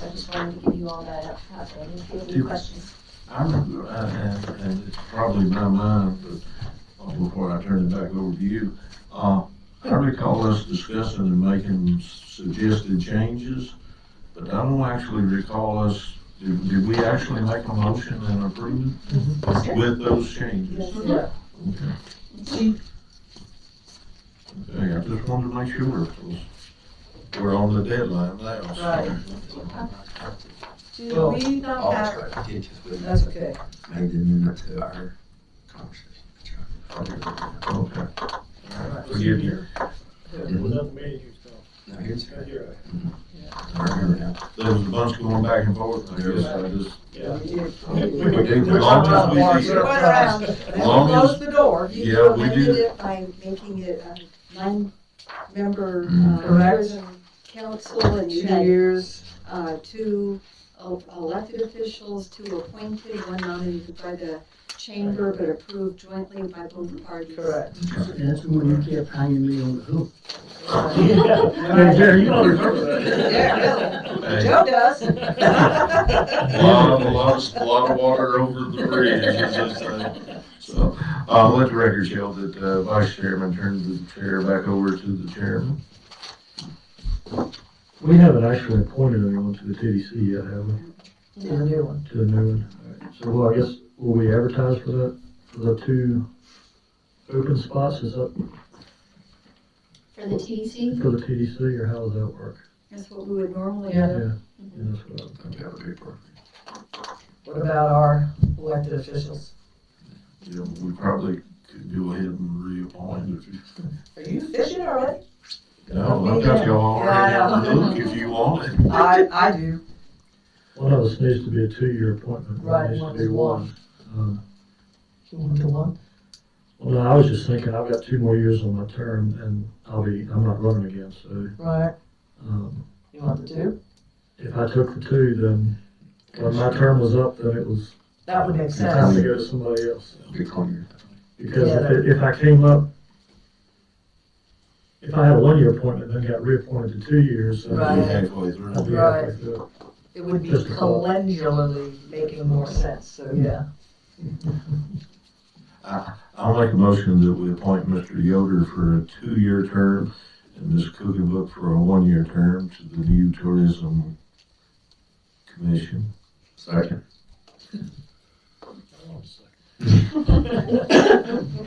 So I just wanted to give you all that out there. If you have any questions. I remember, and it's probably my mind, but before I turn it back over to you, I recall us discussing and making suggested changes, but I don't actually recall us, did we actually make a motion and approve it with those changes? Yeah. Okay. Okay, I just wanted to make sure, because we're on the deadline now. So. Right. Well, Do we not I'll have, try to get you with that's okay. made it into our conversation. Okay. All right. Forgive you. Another meeting you start. No, here's Right here. I remember now. There was a bunch going back and forth, I guess, I just. Yeah. We did, as long as we did. Went around, As and long as- closed the door. Yeah, we amended did. it by making it a 9-member Correct. tourism council, and you 2 had years. 2 elected officials, 2 appointed, 1 nominated by the chamber but approved jointly by both parties. Correct. That's when you kept hanging me on the hook. Hey, Jerry, you don't remember that. Yeah, really. Hey, Joe does. a lot of water over the bridge, as they say. So, let the record show that, Vice Chairman turned the chair back over to the chairman. We haven't actually appointed anyone to the TDC yet, have we? To the new one. To the new one. Alright, so, well, I guess, will we advertise for that, for the 2 open spots? Is that For the TDC? for the TDC, or how does that work? That's what we would normally Yeah. do. Yeah, that's what I That'd be our big work. What about our elected officials? Yeah, we probably could go ahead and reappoint if you. Are you fishing already? No, I've got y'all already on the hook if you want it. I do. One of us needs to be a 2-year appointment. One Right, needs one to be is one. You want to one? Well, no, I was just thinking, I've got 2 more years on my term, and I'm not running again, so, Right. um, You want the 2? if I took the 2, then when my term was up, then it was That would make time to sense. go to somebody else. Big corner. Because Yeah, if I came up, if I had a 1-year appointment, then got reappointed to 2 years, then Right. Halfway through. I'd be Right. halfway through. It would be Just a thought. calendarly making more sense, so yeah. I'll make a motion that we appoint Mr. Yoder for a 2-year term and Ms. Cookiebuck for a 1-year term to the new Tourism Commission. Second.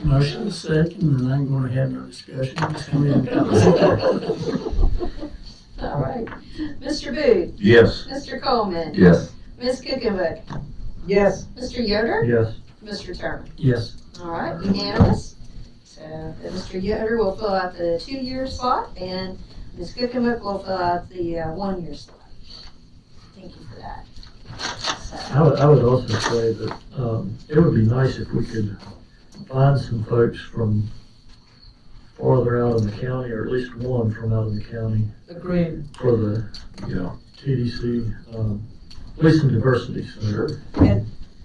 Motion is second, and I'm gonna have no discussion, just come in and conversate. All right. Mr. Booth, Yes. Mr. Coleman, Yes. Ms. Kukembeck, Yes. Mr. Yoder, Yes. Mr. Turner. Yes, All right, unanimous. So Mr. Yoder will fill out the 2-year slot, and Ms. Kukembeck will fill out the 1-year slot. Thank you for that. I would also say that, it would be nice if we could find some folks from farther out in the county, or at least one from out in the county Agreed. for the Yeah. TDC, at least some diversity, so.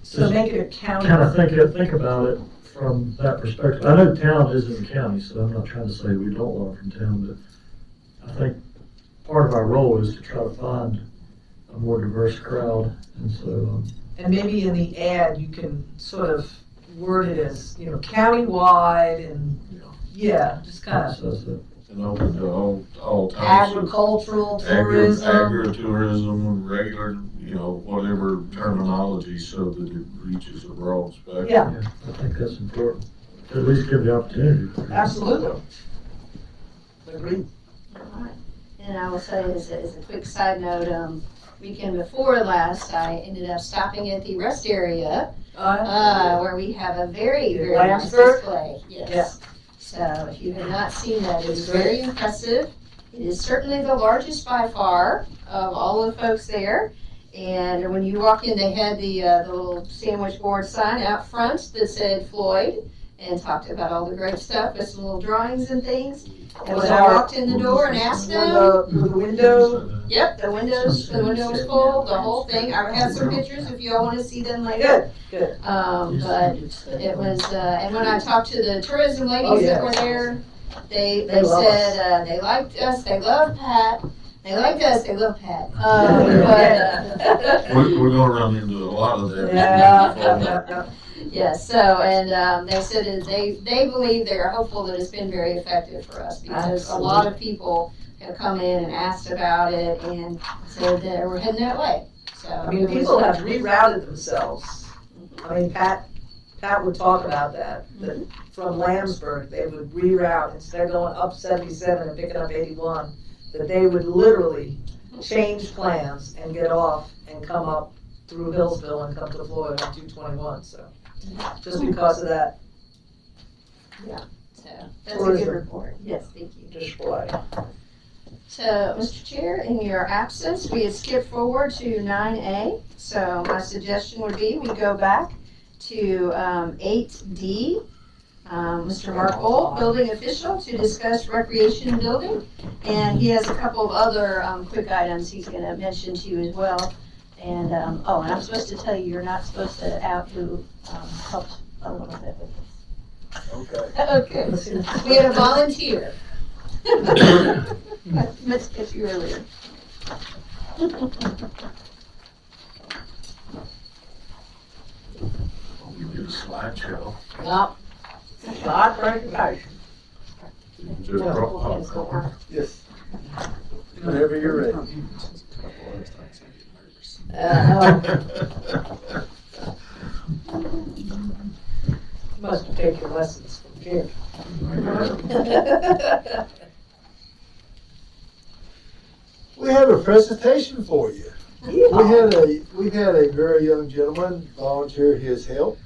So make it a county. Kind of think about it from that perspective. I know town is in the county, so I'm not trying to say we don't want them from town, but I think part of our role is to try to find a more diverse crowd, and so, And maybe in the ad, you can sort of word it as, countywide and, yeah, just kind of says that. And open to all types of. agricultural, tourism. Agritourism, regular, whatever terminology, so that it reaches a broad spectrum. Yeah, Yeah, I think that's important, to at least give the opportunity. absolutely. Agreed. All right. And I will say, as a quick side note, weekend before last, I ended up stopping at the rest area, where we have a very, very nice Lansford? display. Yeah. Yes. So if you have not seen that, it is very impressive. It is certainly the largest by far of all the folks there. And when you walk in, they had the little sandwich board sign out front that said Floyd, and talked about all the great stuff with some little drawings and things. And when I walked in the door and asked them, The window. yep, the window was full, the whole thing. I have some pictures if you all want to see them later. Good. But it was, and when I talked to the tourism ladies that were there, they They love said they liked us, they loved Pat, They like us, they love Pat. We're gonna run into a lot of that. Yeah. Yes, so, and they said that they believe, they're hopeful that it's been very effective for us, because a lot of people have come in and asked about it and said that we're heading that way, so. I mean, people have rerouted themselves. I mean, Pat would talk about that from Lambsburg, they would reroute, instead of going up 77 and picking up 81, that they would literally change plans and get off and come up through Hillsville and come to Floyd on 221, so, just because of that. So, that's a good report, yes, thank you. Display. So, Mr. Chair, in your absence, we had skipped forward to 9A. So my suggestion would be we go back to 8D. Mr. Mark Old, building official, to discuss recreation building. And he has a couple of other quick items he's going to mention to you as well. And, and I'm supposed to tell you, you're not supposed to out who helped a little bit with this. Okay. Okay. We had a volunteer. I must get you earlier. We did a slideshow. Yep. Slide presentation. Just drop popcorn. Yes. Whenever you're ready. Must have taken your lessons from Jim. We have a presentation for you. We had a very young gentleman volunteer his help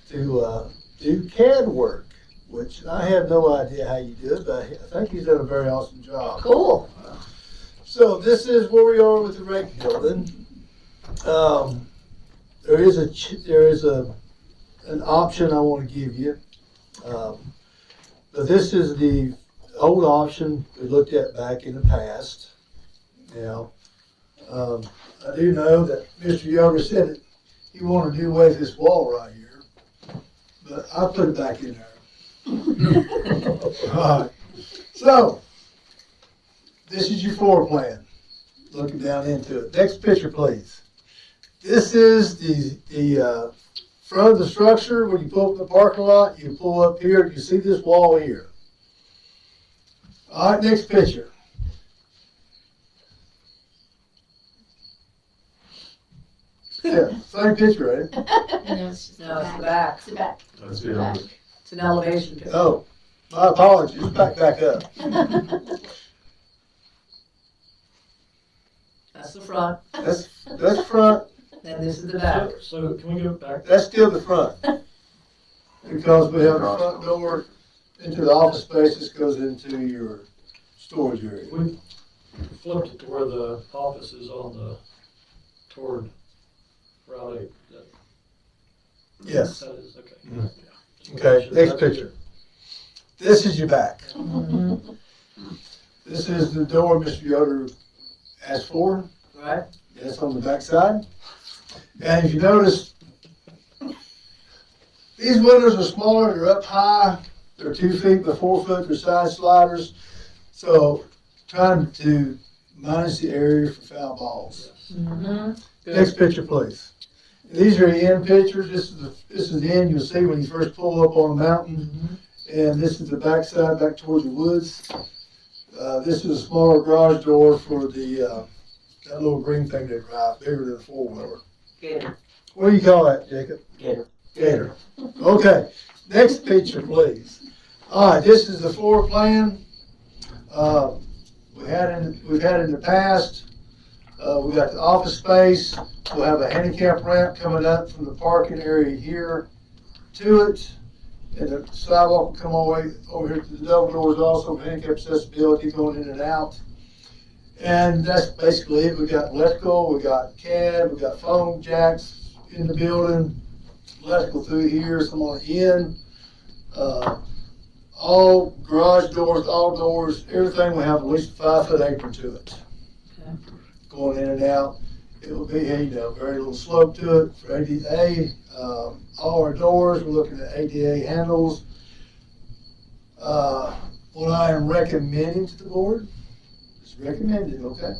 to do CAD work, which I have no idea how you do it, but I think he's done a very awesome job. Cool. So this is where we are with the rec building. There is an option I want to give you. But this is the old option we looked at back in the past. Now, I do know that Mr. Yoder said that he wanted to do away with this wall right here, but I put it back in there. All right. So, this is your floor plan, looking down into it. Next picture, please. This is the front of the structure. When you pull up in the parking lot, you pull up here, you see this wall here. All right, next picture. Yeah, same picture, right? No, it's just No, it's the back. It's the back. That's it. It's an elevation picture. Oh, my apologies. Back up. That's the front, That's front. and this is the back. So can we go back? That's still the front. Because we have the front door into the office space. This goes into your storage area. We flipped it to where the office is toward Route 8. Yes. That is, okay. Mhm. Yeah. Okay, next picture. This is your back. Mm-hmm. This is the door Mr. Yoder asked for. Right? That's on the back side. And if you notice, these windows are smaller, they're up high, they're 2 feet by 4 foot, they're side sliders. So trying to manage the area for foul balls. Mm-hmm. Next picture, please. These are the end pictures. This is the end you'll see when you first pull up on the mountain. And this is the back side, back towards the woods. This is a smaller garage door for the that little green thing they drive, bigger than a 4-wheeler. Gator. What do you call that, Jacob? Gator. Gator. Okay, next picture, please. All right, this is the floor plan. We've had in the past. We got the office space. We'll have a handicap ramp coming up from the parking area here to it. And the sidewalk will come all the way over here to the double doors also, handicap accessibility going in and out. And that's basically it. We got electrical, we got CAD, we got phone jacks in the building, electrical through here, some on the end. All garage doors, all doors, everything will have at least a 5-foot apron to it. Okay. Going in and out. It will be, very little slope to it for ADA. All our doors, we're looking at ADA handles. What I am recommending to the board is recommended, okay?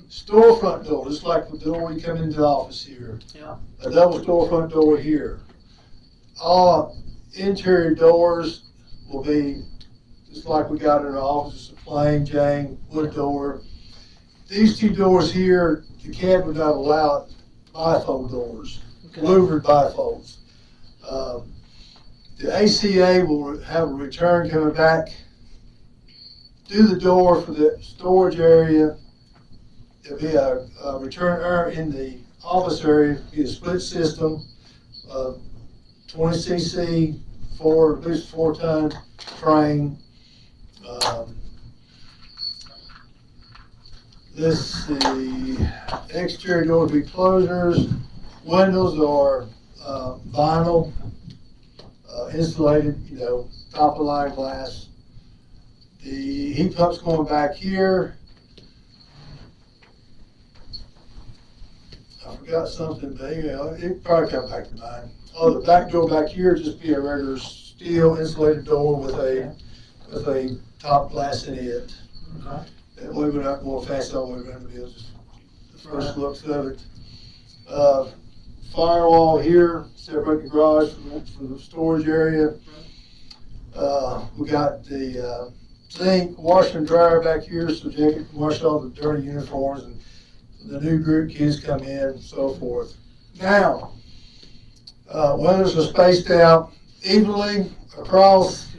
Storefront door, just like the door when you come into the office here. Yeah. A double storefront door here. All interior doors will be just like we got in our office, just a plain Jane wood door. These two doors here, the CAD would not allow bifold doors, louvered bifolds. The ACA will have a return coming back through the door for the storage area. There'll be a return in the office area, be a split system, 20 cc, at least 4-ton train. Let's see, exterior doors will be closers. Windows are vinyl, insulated, top of line glass. The heat pump's going back here. I forgot something, but it probably come back to mind. Oh, the back door back here just be a regular steel insulated door with a top glass in it. Okay. That way we're not going fast all the way around the building. Just the first looks of it. Firewall here, separate the garage from the storage area. We got the sink, washer and dryer back here so Jacob can wash all the dirty uniforms and the new group kids come in and so forth. Now, windows are spaced out evenly across.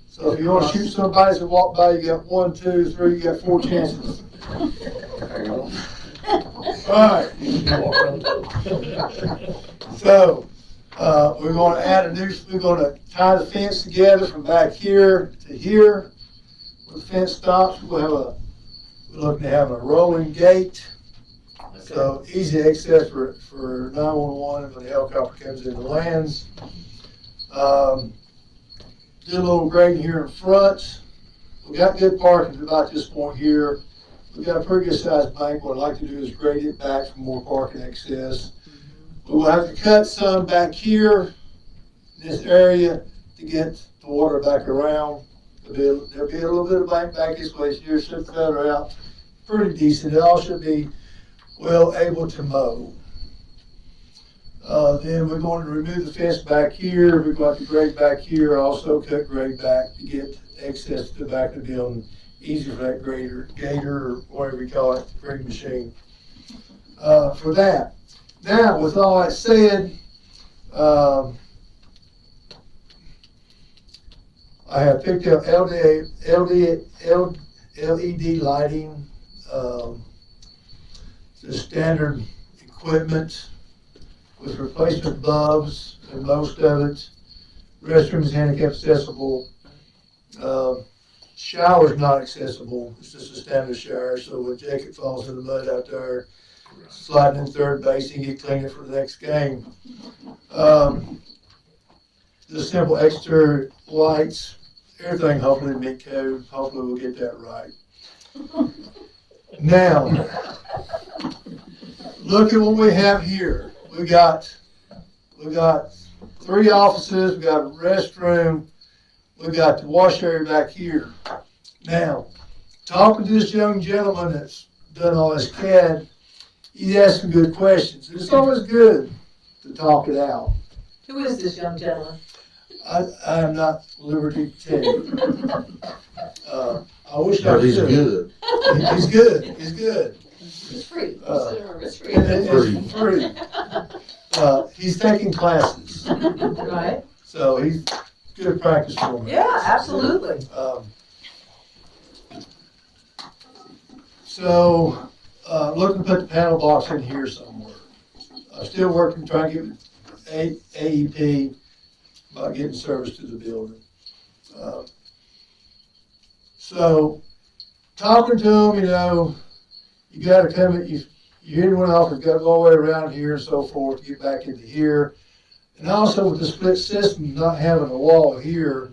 So if you want to shoot somebody that walk by, you got 1, 2, 3, you got 4 chances. All right. So we're going to add we're going to tie the fence together from back here to here. Where the fence stops, we're looking to have a rolling gate. So easy access for 911 when the helicopter comes in and lands. Do a little grading here in front. We got good parking to about this point here. We got a pretty good sized bank. What I'd like to do is grade it back for more parking access. We will have to cut some back here in this area to get the water back around. There'll be a little bit of bank back this way here, should feather out pretty decent. It all should be well able to mow. Then we're going to remove the fence back here. We're going to grade back here, also cut grade back to get access to the back of the building. Easier for that gator, or whatever we call it, grading machine. For that. Now, with all that said, I have picked up LED lighting, the standard equipment with replacement bulbs and most of it. Restrooms handicap accessible. Shower's not accessible. It's just a standard shower. So when Jacob falls in the mud out there, sliding in third base, he can get cleaned up for the next game. The simple exterior lights, everything hopefully meet code. Hopefully we'll get that right. Now, look at what we have here. We got 3 offices, we got a restroom, we got the wash area back here. Now, talking to this young gentleman that's done all this CAD, he's asking good questions. It's always good to talk it out. Who is this young gentleman? I am not at liberty to tell you. I wish I But he's could. good. He's good. He's good. It's free. It's free. It's free. He's taking classes, Right. so he's good practice for me. Yeah, absolutely. Looking to put the panel box in here somewhere. I'm still working, trying to get AEP about getting service to the building. So, talking to him, you got to come, you're in one office, got to go all the way around here and so forth to get back into here. And also with the split system, not having a wall here,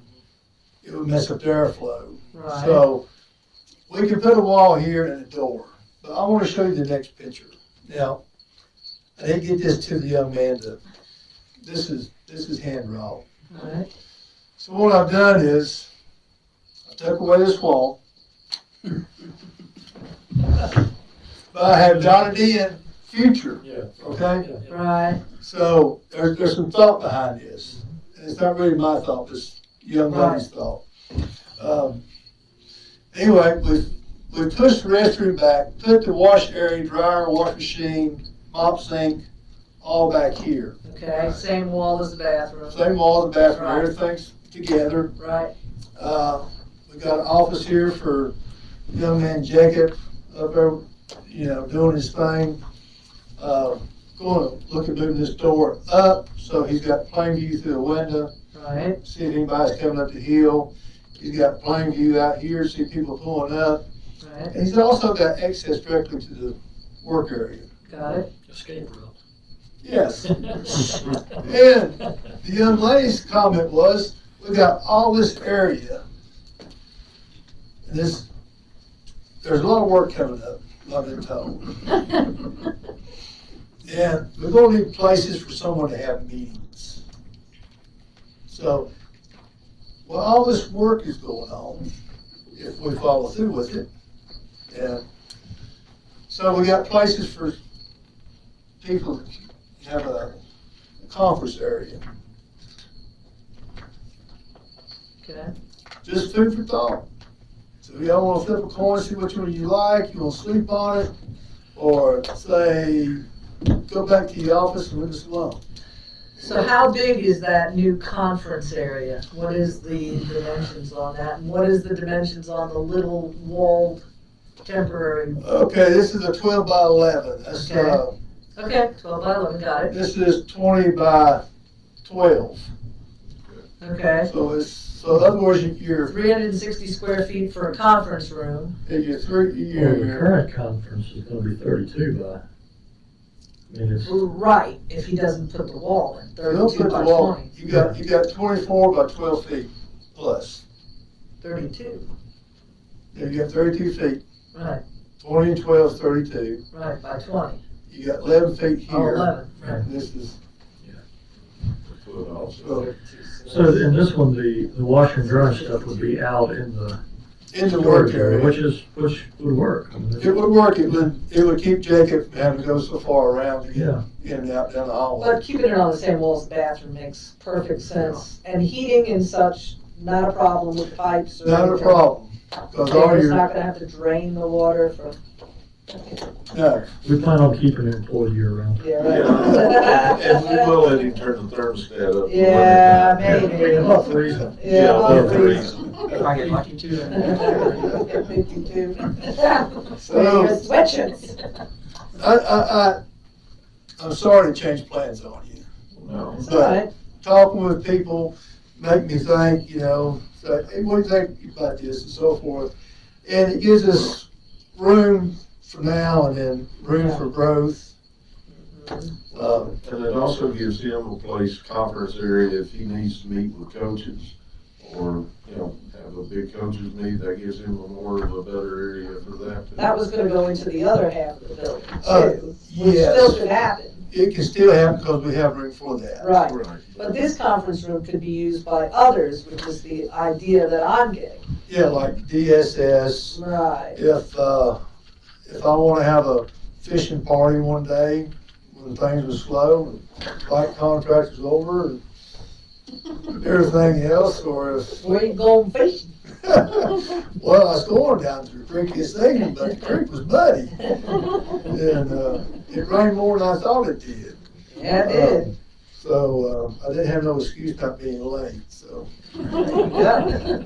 it would mess up the airflow. Right. So we can put a wall here and a door. But I want to show you the next picture. Now, I didn't get this to the young man. This is hand drawn. Right. So what I've done is I took away this wall. But I have jotted in future, Yeah. okay? Right, So there's some thought behind this. And it's not really my thought, it's young lady's thought. Anyway, we pushed the restroom back, put the wash area, dryer, wash machine, mop sink, all back here. okay, same wall as the bathroom. Same wall as the bathroom, Right. everything's together. Right, We got an office here for young man Jacob up there, doing his thing. Going to look at moving this door up, so he's got plain view through the window, right, see if anybody's coming up the hill. He's got plain view out here, see people pulling up. right, And he's also got access directly to the work area. got it. Escape route. Yes. And the young lady's comment was, we got all this area. And there's a lot of work coming up, I've been told. And we're gonna need places for someone to have meetings. So, while all this work is going on, if we follow through with it, and so we got places for people to have a conference area. Okay, Just food for thought. So y'all wanna flip a coin, see which one you like, you wanna sleep on it, or say, go back to the office and leave us alone. so how big is that new conference area? What is the dimensions on that, and what is the dimensions on the little walled temporary? Okay, this is a 12 by 11. That's, Okay. Okay, 12 by 11, got it. this is 20 by 12. Okay, So in other words, you're 360 square feet for a conference room. Well, the current conference is gonna be 32 by, I mean, it's, Right, if he doesn't put the wall in, Don't 32 put the by wall, 20. you got 24 by 12 feet plus. 32, You got 32 feet, right, 20 and 12 is 32. right, by 20. You got 11 feet Oh, here. 11, right. And this is, so, so in this one, the washer and dryer stuff would be out in the in the work storage area. which would work. I mean, It would work, it would keep Jacob from having to go so far around to Yeah. get in and out down the hallway. But keeping it on the same wall as the bathroom makes perfect sense. And heating and such, not a problem with pipes or Not a anything. problem, because all It's your, not gonna have to drain the water from, no. We plan on keeping it employed year round. yeah, Yeah, right. and we will let him turn the thermostat up. Yeah, maybe. About freezing. Yeah, about about freezing. freezing. I get lucky too. 52. So- Your sweatshirts. I'm sorry to change plans on you. No. It's all right. Talking with people make me think, say, hey, what do you think about this and so forth. And it gives us room for now and then room for growth. And it also gives him a place, conference area, if he needs to meet with coaches or, have a big coaches meet, that gives him a better area for that. That was gonna go into the other half of the building Uh, too, which yes. still could happen. It can still happen because we have room for that. Right. Right. But this conference room could be used by others, which is the idea that I'm getting. Yeah, like DSS. Right. If I want to have a fishing party one day when things were slow, and light contract was over and everything else, or if, Where you going fishing? well, I was going down to the creek this evening, but the creek was muddy. And it rained more than I thought it did. Yeah, it did. So I didn't have no excuse not being late, so. Yeah.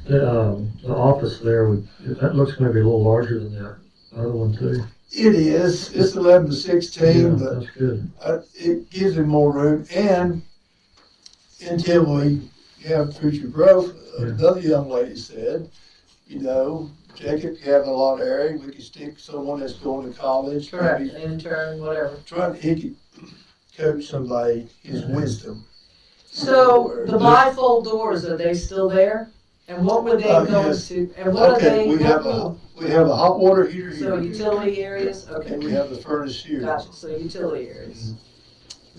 The office there that looks maybe a little larger than that other one too. It is, it's 11 to 16, Yeah, but that's good. it gives him more room, and until we have future growth, Yeah. another young lady said, Jacob having a lot of area, we could stick someone that's going to college. Correct, maybe intern, whatever. he could coach somebody, his wisdom. So the bifold doors, are they still there? And what would they go Yes. into, and what are Okay, they? we have a hot water heater So here, utility areas, and we okay, have the furnace here. gotcha, so utility areas.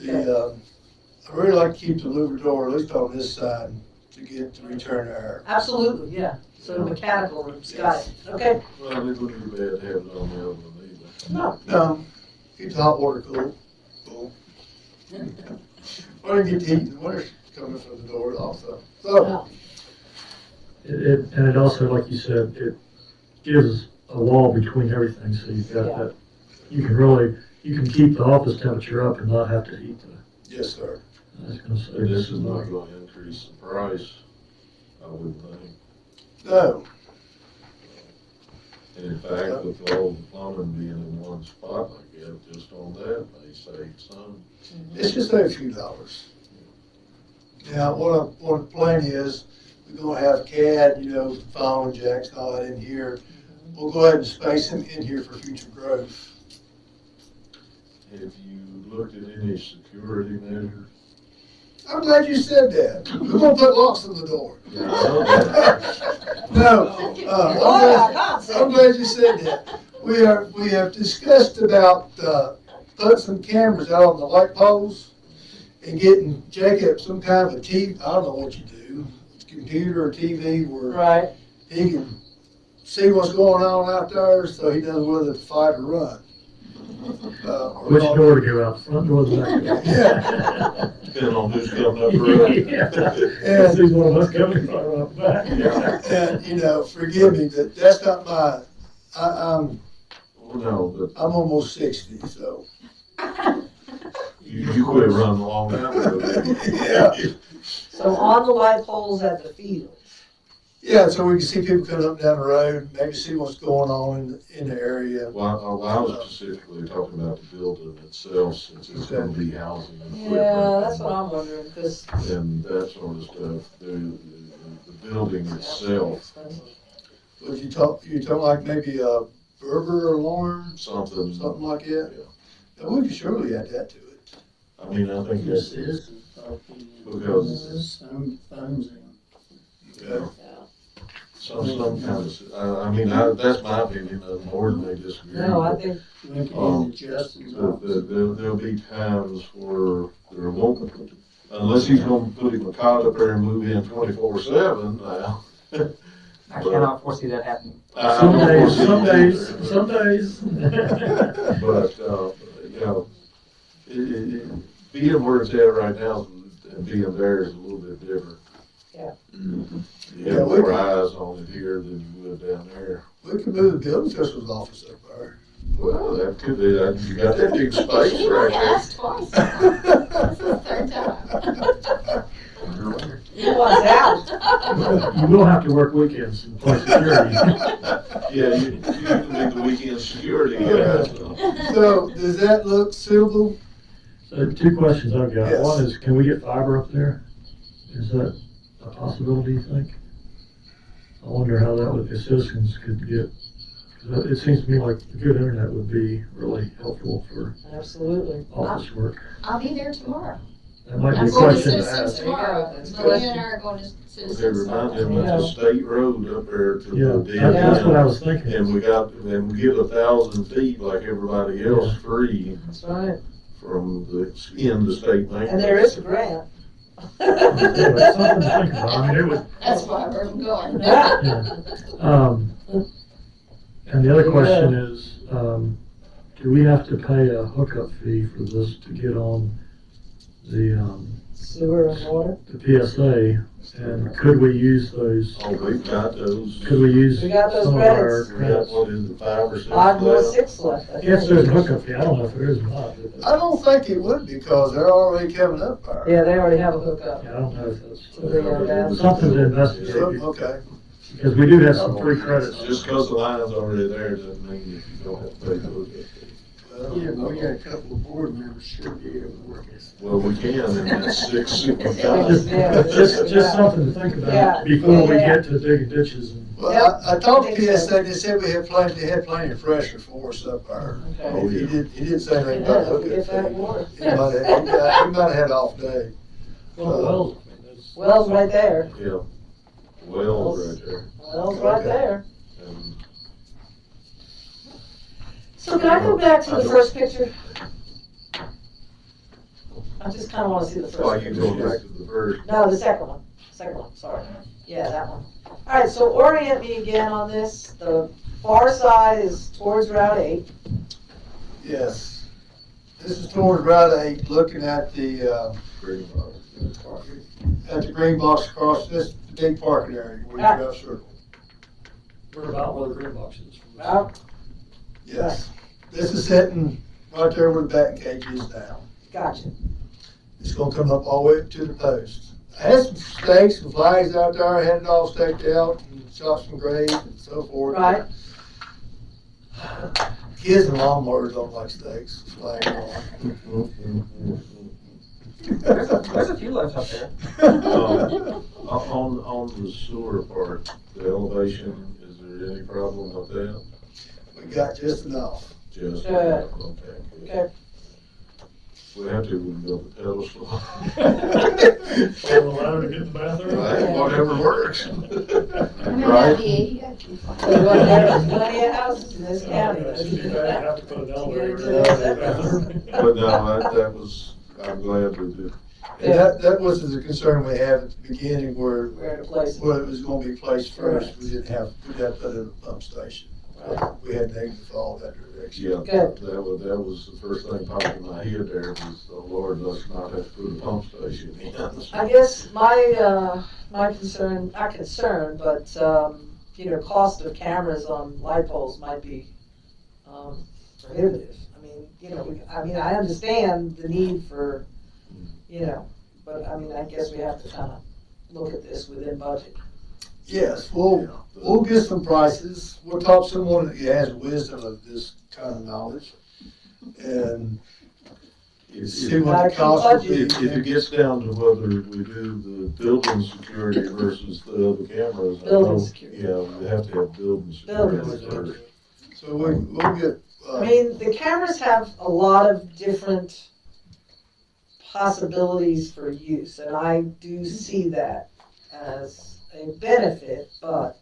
I really like to keep the louver door, at least on this side, to return air. Absolutely, yeah. So the mechanical room's got it. Okay. Well, it wouldn't be bad to have it on the other one either. No. Keep the hot water cool. Or you get the heat, the winter's coming from the door also. So, And it also, like you said, it gives a wall between everything, so you've got Yeah. that, you can keep the office temperature up and not have to heat the, yes, sir. I was gonna say. This is not going to increase the price, I wouldn't think. No, And in fact, with all the plumbing being in one spot like that, just on that, may save some. it's just a few dollars. Now, what the plan is, we're gonna have CAD, phone jacks, and all that in here. We'll go ahead and space them in here for future growth. Have you looked at any security measures? I'm glad you said that. We're gonna put locks on the door. Yeah, I know that. No, I'm glad you said that. We have discussed about, putting some cameras out on the light poles and getting Jacob some kind of a TV, I don't know what you do, computer or TV where Right. he can see what's going on out there so he knows whether to fight or run. Or Which not. door to go out, front door or the back door? Yeah. Depending on who's coming up the road. Yeah. See one of us coming from up back. And, forgive me, that's not I'm Well, no, but almost 60, so. you quit running along that road. Yeah. So on the light poles at the field. Yeah, so we can see people coming up and down the road, maybe see what's going on in the area. Well, I was specifically talking about the building itself, since it's gonna be housing and equipment. Yeah, that's what I'm wondering, because. And that sort of stuff. The building itself, Would you talking like maybe a burglar alarm, something. something like that? Yeah. Yeah, we could surely add that to it. I mean, I think This that's, is talking. Because- Some phones in. you know, some kind of, that's my opinion, more than they disagree. No, I think, Link it Um, into Justin's But office. there'll be times where there won't, unless he's gonna put him a cot up there and move in 24/7 now. I cannot foresee that happening. Some days. But, being where it's at right now and being there is a little bit different. Yeah. You Yeah, have we more can- eyes on it here than you would down there. We could move the building official's office up there. Well, that could be, you got that big space You right only there. asked twice. This is the third time. he wants out. You will have to work weekends and play security. Yeah, you can be the weekend security guy, so. So, does that look suitable? So two questions I've got. Yes. One is, can we get fiber up there? Is that a possibility, you think? I wonder how that would, if citizens could get, because it seems to me like the good internet would be really helpful for Absolutely. office work. I'll be there tomorrow. That might be I'm a going to question to Citizens ask. tomorrow. That's Maria and I are going to They Citizens. reminded me of the state road up there to Yeah, the that's what I DMV. was thinking. And we get 1,000 feet like everybody else free That's right. from the state bank. And there is a grant. Anyway, something to think about. I mean, it would, That's why we're going. Yeah. yeah. And the other question is, do we have to pay a hookup fee for this to get on the Sewer and water. PSA? And could we use those, Oh, we've got those. could we use We got those some of our credits. We got, what is it, 5 or 6 5 more, left? 6 left. I think. Yes, there's a hookup fee. I don't know if there is or not. but- I don't think it would because they're already coming up there. Yeah, they already have a hookup. Yeah, I don't know if that's So they are down. something to investigate, Okay. because we do have some free credits. Just because the line's already there doesn't mean that you don't have to pay the hookup fee. Yeah, but we got a couple of board members should be able to work this. Well, we can, and that's 6 super Just, Yeah. just something to think Yeah. about before we Yeah. get to digging ditches and. Well, I talked to PSA, they said they had plenty of pressure for us up there. Okay. He didn't say anything Yeah, about we get that hookup water. fee. He might have had off day. Well, Well's right there. Yeah. Well, right there. Well's right Okay. there. And So can I go back to the first picture? I just kinda wanna see the first. Why you picture. going back to the first? No, the second one, sorry. Yeah, that one. All right, so orient me again on this. The far side is towards Route 8. Yes. This is towards Route 8, looking at the Green box. green box across this big parking area where you got circle. We're about where the green box is. from this. Out, Yes. This is sitting right there where the batting cage is now. gotcha. It's gonna come up all the way up to the post. I had some stakes and flags out there, I had it all staked out and shot some grades and so forth. Right. Kids and lawnmowers don't like stakes, flags There's a few left up there. On the sewer part, the elevation, is there any problem with that? We got just enough. Just, Good. okay. good. Okay. We have to, we can build a pedestal. Or the ladder to get in the bathroom. Right, whatever works. I mean, Right? the ADA. There's plenty of houses in this county. Should be bad, have to put an elevator Get in into the the bathroom. But no, that was, I'm glad we did. And that was the concern we had at the beginning where, Where to place it. where it was gonna be placed first. We didn't have, we'd have to put it in a pump station. We had negative all that direction. Yeah, Good. that was the first thing popped in my head there was, oh Lord, let's not have to put a pump station in. I guess my concern, not concern, but, cost of cameras on light poles might be, prohibitive. I mean, I understand the need for, but I mean, I guess we have to kind of look at this within budget. Yes, we'll get some prices. We'll talk to someone that has wisdom of this kind of knowledge and see what the cost would be. If it gets down to whether we do the building security versus the other cameras. I Building know, security. Yeah, we have to have building security Building first. So we'll get, I mean, the cameras have a lot of different possibilities for use, and I do see that as a benefit, but,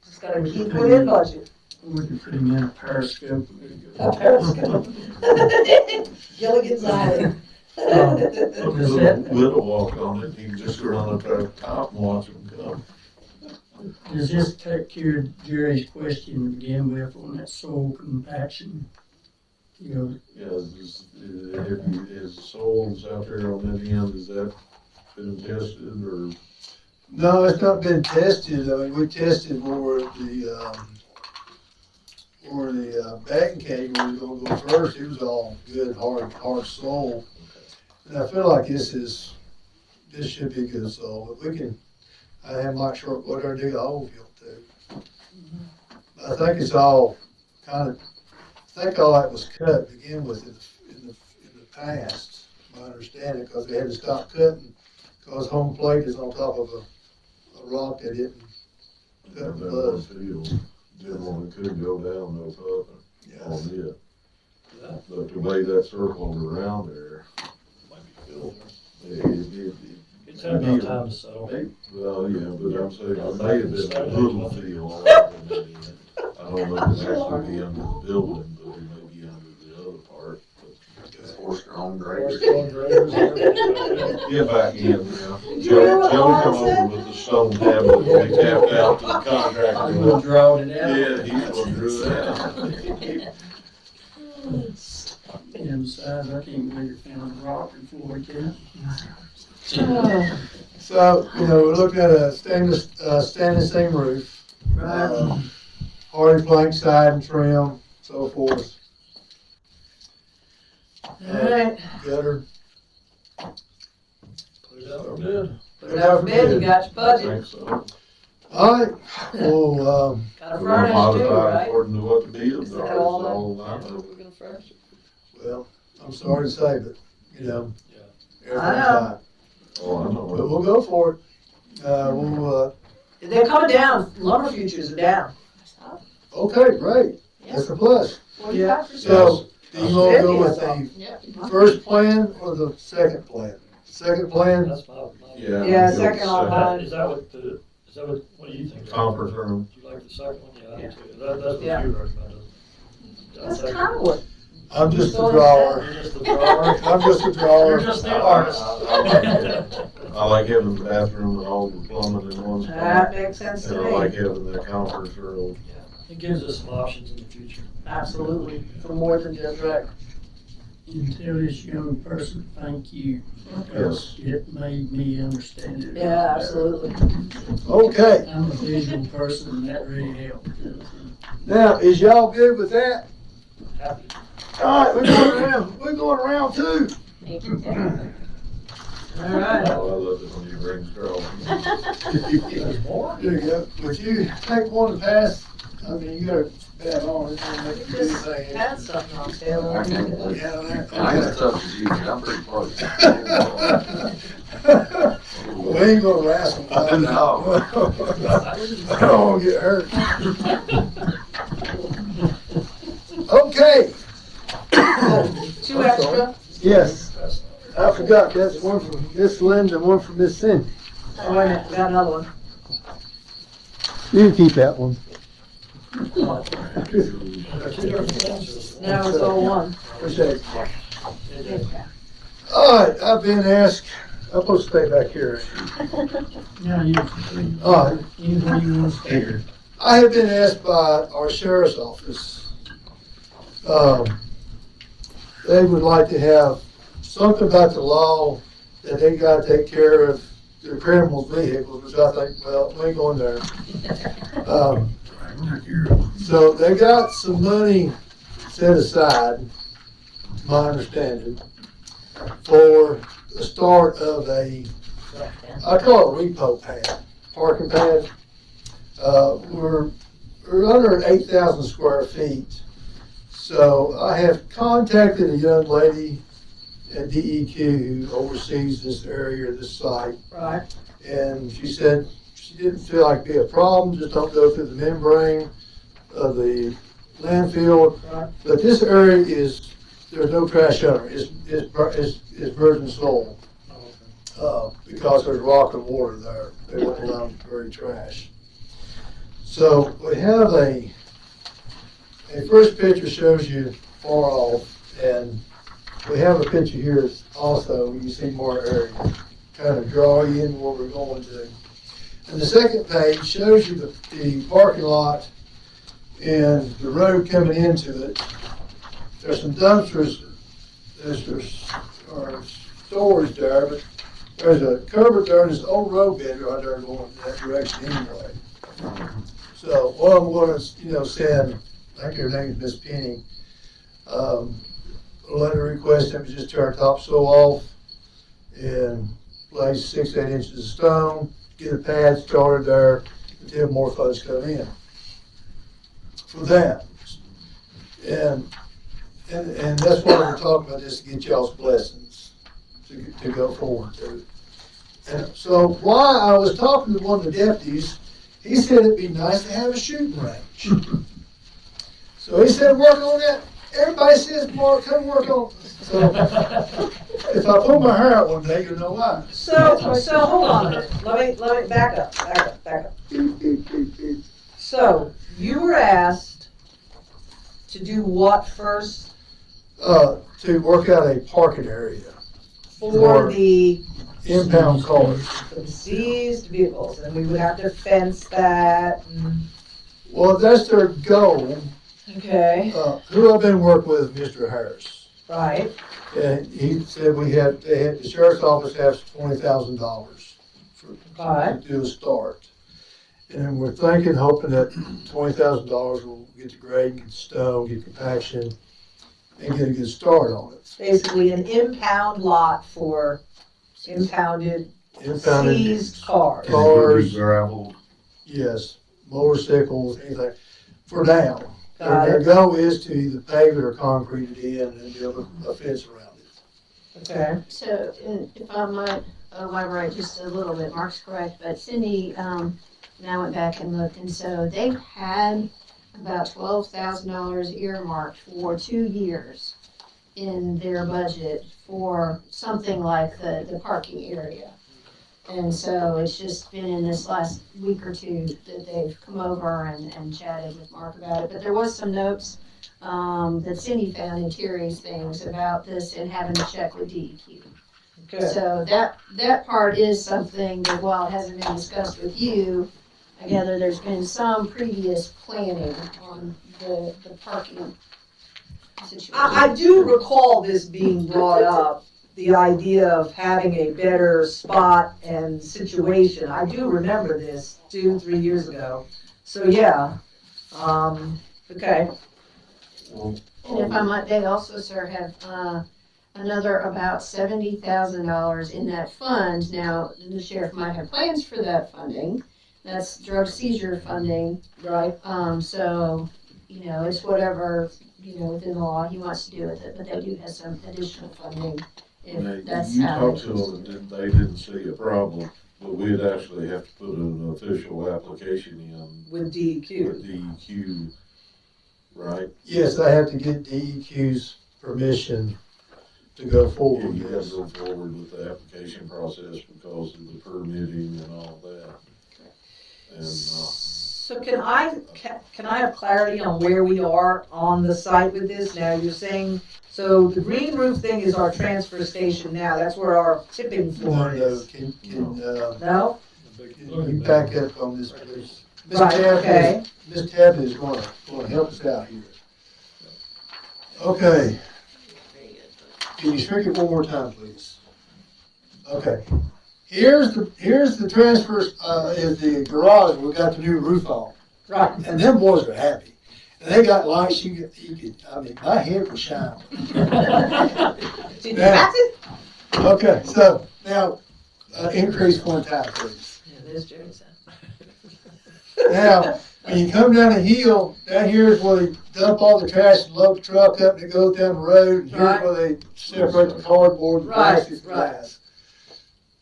just gotta keep within budget. We can put him in a periscope. A periscope. Gilligan's Island. Little walk on it, you can just run up there at the top and watch them come. Does this take care of Jerry's question to begin with on that soil compaction? Yeah, is the soils out there on that end, has that been tested or? no, it's not been tested. I mean, we tested where the batting cage was gonna go first. It was all good, hard soil. And I feel like this should be good soil, but I have Mike Short go there and dig a hole if you want to. I think it's all I think all that was cut to begin with in the past, my understanding, because they had to stop cutting, because home plate is on top of a rock that didn't cut the That buzz. field, didn't want it could go down no further on it. But the way that circled around there, It's had enough time to settle. well, yeah, but I'm saying, it may have been a little field. I don't know if it's actually be under the building, but it may be under the other part. Horse-drawn graders. Get back in, yeah. Joe come over with the stone tablet, we tapped out to the contractor. I'm gonna draw it out. Yeah, he's gonna drew it out. Inside, I can't believe you found a rock in Floyd County. So, we're looking at a standing seam roof. Hardy plank side and trim, so forth. Alright, Gutter. Put it out for bid. put it out for bid, you got your I budget, think so. All right, well, got a We're gonna furnace too, modify right? according to what the bids Is are, that that's all all I That's know. what we're gonna furnish it. well, I'm sorry to say, but, everything's I know. high. Oh, I But know. we'll go for it. They're coming down, lumber futures are down. Okay, great, that's a plus. 45%. So, do you want to go with Yep. the first plan or the second plan? Second plan, That's my. Yeah. Yeah, I'll go second on mine. Is that what what do you think? Conference room. Do you like the second one? Yeah, I do Yeah. too. That's what Yeah. you recommended. That's kind of what. I'm just a drawer. You're just the drawer. I'm just a drawer. You're just the artist. I like having the bathroom and all the plumbing in one That spot. makes sense And to I like me. having the conference room. It gives us some options in the future. Absolutely, for more than just rec. And tell this young person, thank you. Yes. It made me understand it. Yeah, absolutely. Okay, I'm a visual person and that really helped. now, is y'all good with that? Happy. All right, we're going around too. Thank you. All right. Oh, I love it when you bring scrolls. There's more? There you go. Would you take one to pass? I mean, you gotta bad on it, don't make it do Just anything. had something on Taylor. I can't. Yeah, there. I ain't as tough as you, I'm pretty close. We ain't gonna wrestle. No. I don't wanna get hurt. Okay. 2 extra. Yes, I forgot, that's one from Miss Linda and one from Miss Cindy. Oh, wait a minute, got another one. You can keep that one. No, it's all one. Appreciate it. All right, I've been asked, I'm supposed to stay back here. Now you, All right, anywhere you want to stay here. I have been asked by our sheriff's office, they would like to have something about the law that they gotta take care of their criminals' vehicles, which I think, well, we ain't going there. So they got some money set aside, my understanding, for the start of I call it a repo pad, parking pad. We're under 8,000 square feet. So I have contacted a young lady at DEQ who oversees this area, this site. Right. And she said she didn't feel like it'd be a problem, just don't go through the membrane of the landfill. Right. But this area there's no trash under it. It's virgin soil. Because there's rock and water there. They wouldn't allow them to bury trash. So we have a first picture shows you far off, and we have a picture here also, you can see more area, kind of draw you in where we're going to. And the second page shows you the parking lot and the road coming into it. There's some dumpsters, there's storage there, but there's a culvert there, and there's an old road bed right there going in that direction anyway. So what I'm gonna, send, I think her name is Miss Penny, a letter requesting them to just tear our topsoil off and place 6, 8 inches of stone, get a pad started there until more funds come in for that. And that's why we're talking about this, to get y'all's blessings to go forward to. And so while I was talking to one of the deputies, he said it'd be nice to have a shooting range. So he said, work on that. Everybody says, Mark, come work on it. So if I pull my hair out one day, you'll know why. So hold on a minute. Let me back up. So you were asked to do what first? To work out a parking area For the impound cars. seized vehicles, and we would have to fence that. Well, that's their goal. Okay, Who I've been working with, Mr. Harris. right. And he said the sheriff's office has $20,000 Right. to do a start. And we're thinking, hoping that $20,000 will get the grade, get the stone, get compaction, and get a good start on it. Basically an impound lot for impounded Impounded seized cars. And it would be Cars. gravel. Yes, motorcycles, anything, for now. Got Their it. goal is to either pave it or concrete it in and build a fence around it. Okay. So, if I might elaborate just a little bit, Mark's correct, but Cindy, and I went back and looked, and so they've had about $12,000 earmarked for 2 years in their budget for something like the parking area. And so it's just been in this last week or two that they've come over and chatted with Mark about it. But there was some notes that Cindy found in Terry's things about this and having to check with DEQ. Okay. So that part is something that while it hasn't been discussed with you, I gather there's been some previous planning on the parking situation. I do recall this being brought up, the idea of having a better spot and situation. I do remember this 2-3 years ago. So, yeah, okay. Well, And if I might, they also, sir, have another about $70,000 in that fund. Now, the sheriff might have plans for that funding. That's drug seizure funding. Right. So, you know, it's whatever, you know, within the law he wants to do with it, but they do have some additional funding if that's You how. talked to them and they didn't see a problem, but we'd actually have to put an official application in With DEQ. with DEQ, right? Yes, I have to get DEQ's permission to go Yeah, forward you with gotta this. go forward with the application process because of the permitting and all that. And, So can I have clarity on where we are on the site with this? Now, you're saying, so the green roof thing is our transfer station now, that's where our tipping floor No, is. can, No? you back up on this, please? Ms. Right, Tabb okay. Ms. Tabb is gonna help us out here. Okay. Can you shrink it one more time, please? Okay. Here's the transfer, is the garage, we got the new roof on. Right. And them boys are happy. And they got lights, you could, I mean, my head was shining. Did you pass it? Okay, so now, increase one time, please. Yeah, there's Jerry's house. Now, when you come down the hill, down here is where they dump all the trash and load the truck up and it goes down the road. And here's Right. where they separate the cardboard and Right, plastic right. glass.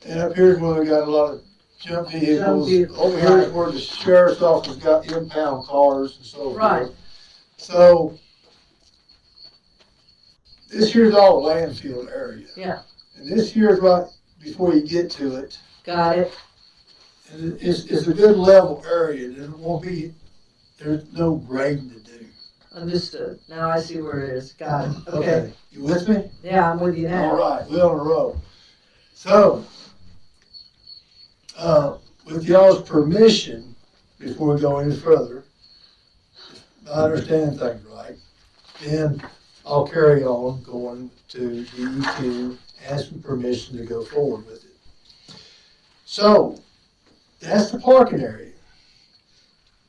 And up here's where they got a lot of junk vehicles. vehicles, Over here is right. where the sheriff's office got impound cars and so forth. Right. So, this here's all landfill area. Yeah. And this here is right before you get to it. Got it. And it's a good level area, and it won't be, there's no grading to do. Understood. Now I see where it is. Got it. Okay. You with me? Yeah, I'm with you now. All right, we're on a roll. So, with y'all's permission, before we go any further, if I understand things right, then I'll carry on going to DEQ, asking permission to go forward with it. So, that's the parking area.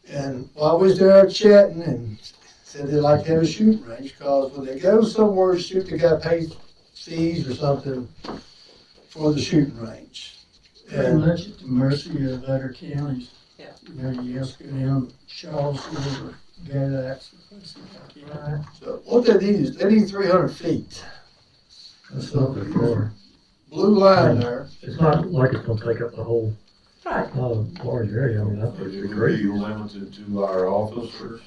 And while we was there chatting and said they'd like to have a shooting range, because when they go somewhere to shoot, they gotta pay fees or something for the shooting range. Pretty And much at the mercy of other counties. Yeah. You know, you just go down Charles River, Galax, places like that. so what they need is, they need 300 feet. That's not that far. Blue line there. It's not like it's gonna take up the whole, Right. not a large area, I mean, I think it it's would great. be limited to our officers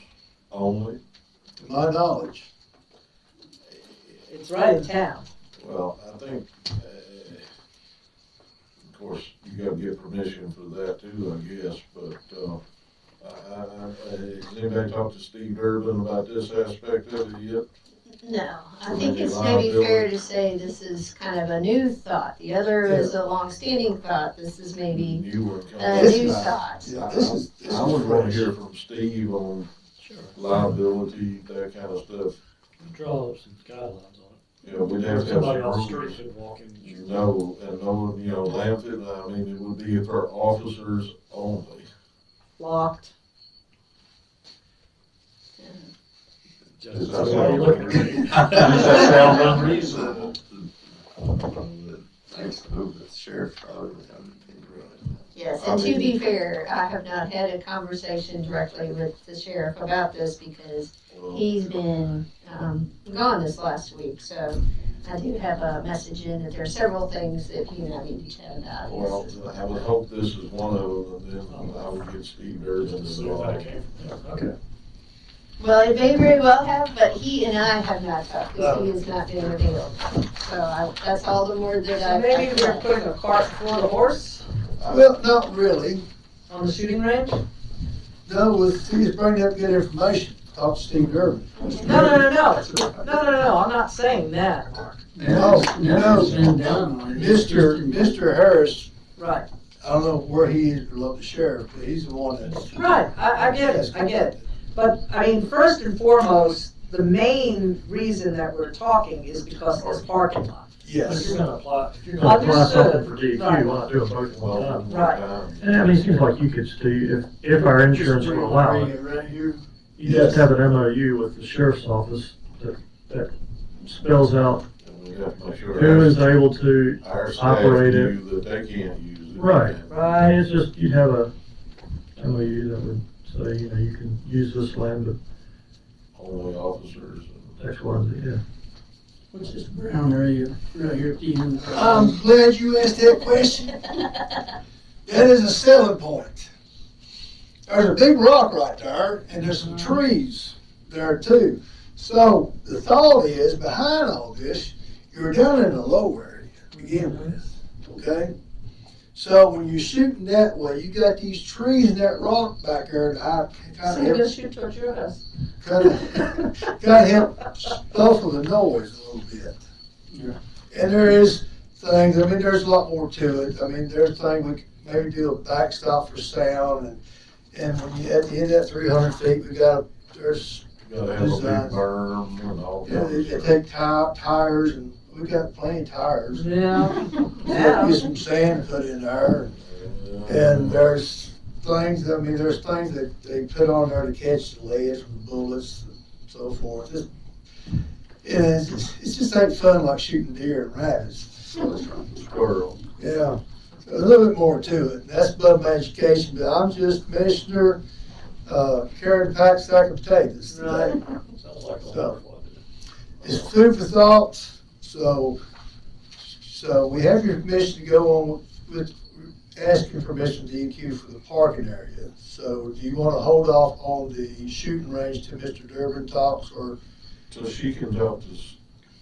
only. To my knowledge. It's right in town. Well, I think, of course, you gotta get permission for that too, I guess, but, has anybody talked to Steve Durbin about this aspect of it yet? No, I think it's maybe fair to say this is kind of a new thought. The other is a long-standing thought. This is maybe New one a coming. This new is- thought. Yeah, this is I would wanna fresh. hear from Steve on liability, that kind of stuff. Draw some guidelines on Yeah, we'd it. have to have Somebody some on the rules. street could walk in. No, and no, you know, landfill, I mean, it would be for officers only. Locked. Does So that why are you looking at me? Does that sound unreasonable? Thanks to who, the sheriff probably. Yes, and to be fair, I have not had a conversation directly with the sheriff about this because Well, he's been gone this last week. So I do have a message in that there are several things that he and I need to chat about. Well, I would hope this is one of them, and then I would get Steve Durbin See if that involved. came from there. Okay. Well, it may very well have, but he and I have not talked because he has not been available. So that's all the more that So I. maybe we're putting a cart before the horse? Well, not really. On the shooting range? No, he was bringing up good information. Talk to Steve Durbin. No, I'm not saying that, Mark. No, Nothing's been done on it. It's just Mr. Harris, Right, I don't know where he is below the sheriff, but he's the one that's. right, I get it. But, I mean, first and foremost, the main reason that we're talking is because of this parking lot. If Yes. you're gonna apply something for DEQ, Right. why not do them both at one time? Right. And I mean, it seems like you could, Steve, if our insurance will allow it, Right here. you just have an MOU with the sheriff's office that spells out And we have to make sure who is able to our staff operate it. knew that they can't use it. Right. Right. I mean, it's just, you'd have a MOU that would say, you know, you can use this land, but Only officers. X, Y, and Z, yeah. What's this brown area right here at the end? I'm glad you asked that question. That is a selling point. There's a big rock right there, and there's some trees there too. So the thought is, behind all this, you're down in a low area to begin with, okay? So when you're shooting that way, you got these trees and that rock back there, and I So you're gonna shoot towards your house. kind of help stifle the noise a little bit. Yeah. And there is things, I mean, there's a lot more to it. I mean, there's things we could maybe do a backstop for sound, and when you, at the end of that 300 feet, there's, You gotta have a big Design. berm and all you know, kinds they of stuff. take tires, and we got plenty of tires. Yeah. Get some sand put in there, and there's things, I mean, there's things that they put on there to catch the lead from the bullets and so forth. It just ain't fun like shooting deer and rabbits. Squirrel. Yeah, so there's a little bit more to it. That's above my education, but I'm just commissioner, carrying a packed sack of potatoes today. Sounds like a So- wonderful idea. It's food for thought, so we have your permission to go on with asking permission to DEQ for the parking area. So do you wanna hold off on the shooting range till Mr. Durbin talks, or? So she can talk to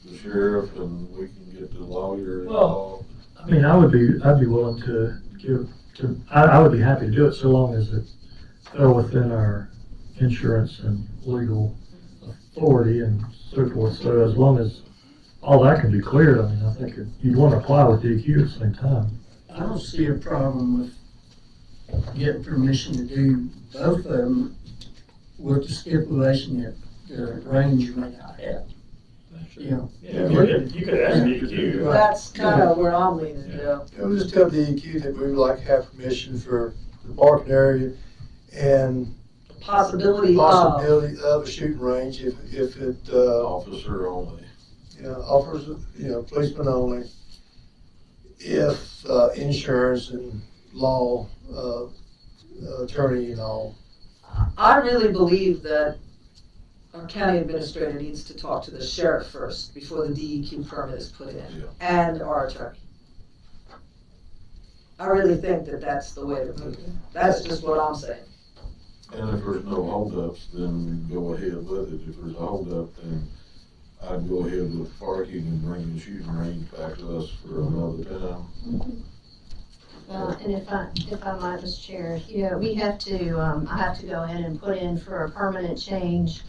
the sheriff and we can get the lawyer Well- involved. I mean, I'd be willing to I would be happy to do it so long as it fell within our insurance and legal authority and so forth. So as long as all that can be cleared, I mean, I think you'd want to apply with DEQ at the same time. I don't see a problem with getting permission to do both of them with the stipulation that the range may not have. Yeah. Yeah, you could ask DEQ. That's kind of where I'm leaning, Joe. It was just tell DEQ that we would like to have permission for the parking area and Possibility of, possibility of a shooting range if it, Officer only. offers, policemen only. If, insurance and law, attorney and all. I really believe that our county administrator needs to talk to the sheriff first before the DEQ permit is put in, Yeah. and our attorney. I really think that that's the way to move it. That's just what I'm saying. And if there's no holdups, then go ahead with it. If there's a holdup, then I'd go ahead with parking and bring the shooting range back to us for another time. And if I might, Mr. Chair, we have to, I have to go ahead and put in for a permanent change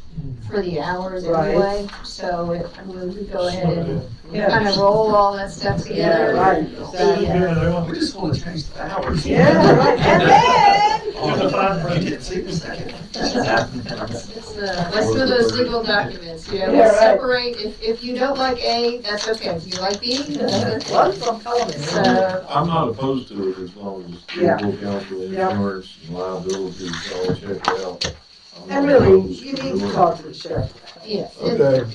for the hours Right. anyway. So we go ahead and Yeah. kind of roll all that stuff Yeah, together. right, exactly. We just want to change the hours. Yeah, right, and then, You didn't see the second. That's one of those legal documents, we Yeah, right. separate, if you don't like A, that's okay, if you like B, that's okay. one from Coleman. So, I'm not opposed to it as long as Yeah. legal counsel, Yeah. insurance, and liability is all checked out. I'm And not really, opposed you to need to doing it. talk to the sheriff. yes, Okay.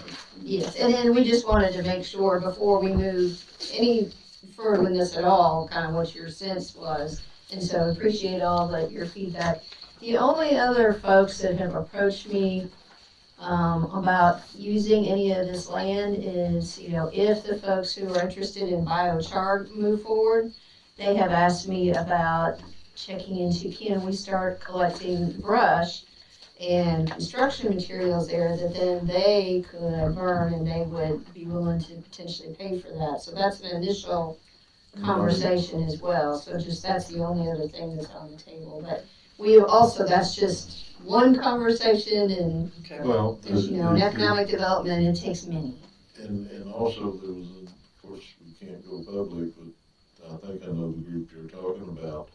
yes, and then we just wanted to make sure before we move any further in this at all, kind of what your sense was. And so appreciate all your feedback. The only other folks that have approached me about using any of this land is, if the folks who are interested in biochar move forward, they have asked me about checking into, can we start collecting brush and construction materials there that then they could burn and they would be willing to potentially pay for that. So that's an initial conversation as well. So just, that's the only other thing that's on the table. But we also, that's just one conversation and, Well, as you know, in economic development, it takes many. and also there was, of course, we can't go public, but I think I know the group you're talking about.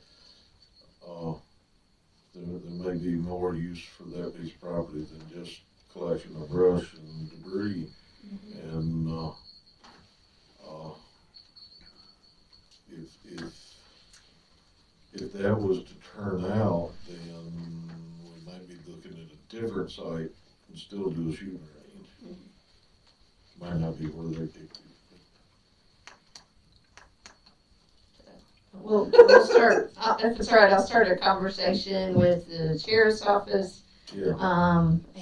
There may be more use for that piece of property than just collection of brush and debris. And, if that was to turn out, then we might be looking at a different site and still do a shooting range. Might not be where they picked it. We'll start, if it's all right, I'll start a conversation with the sheriff's office, Yeah.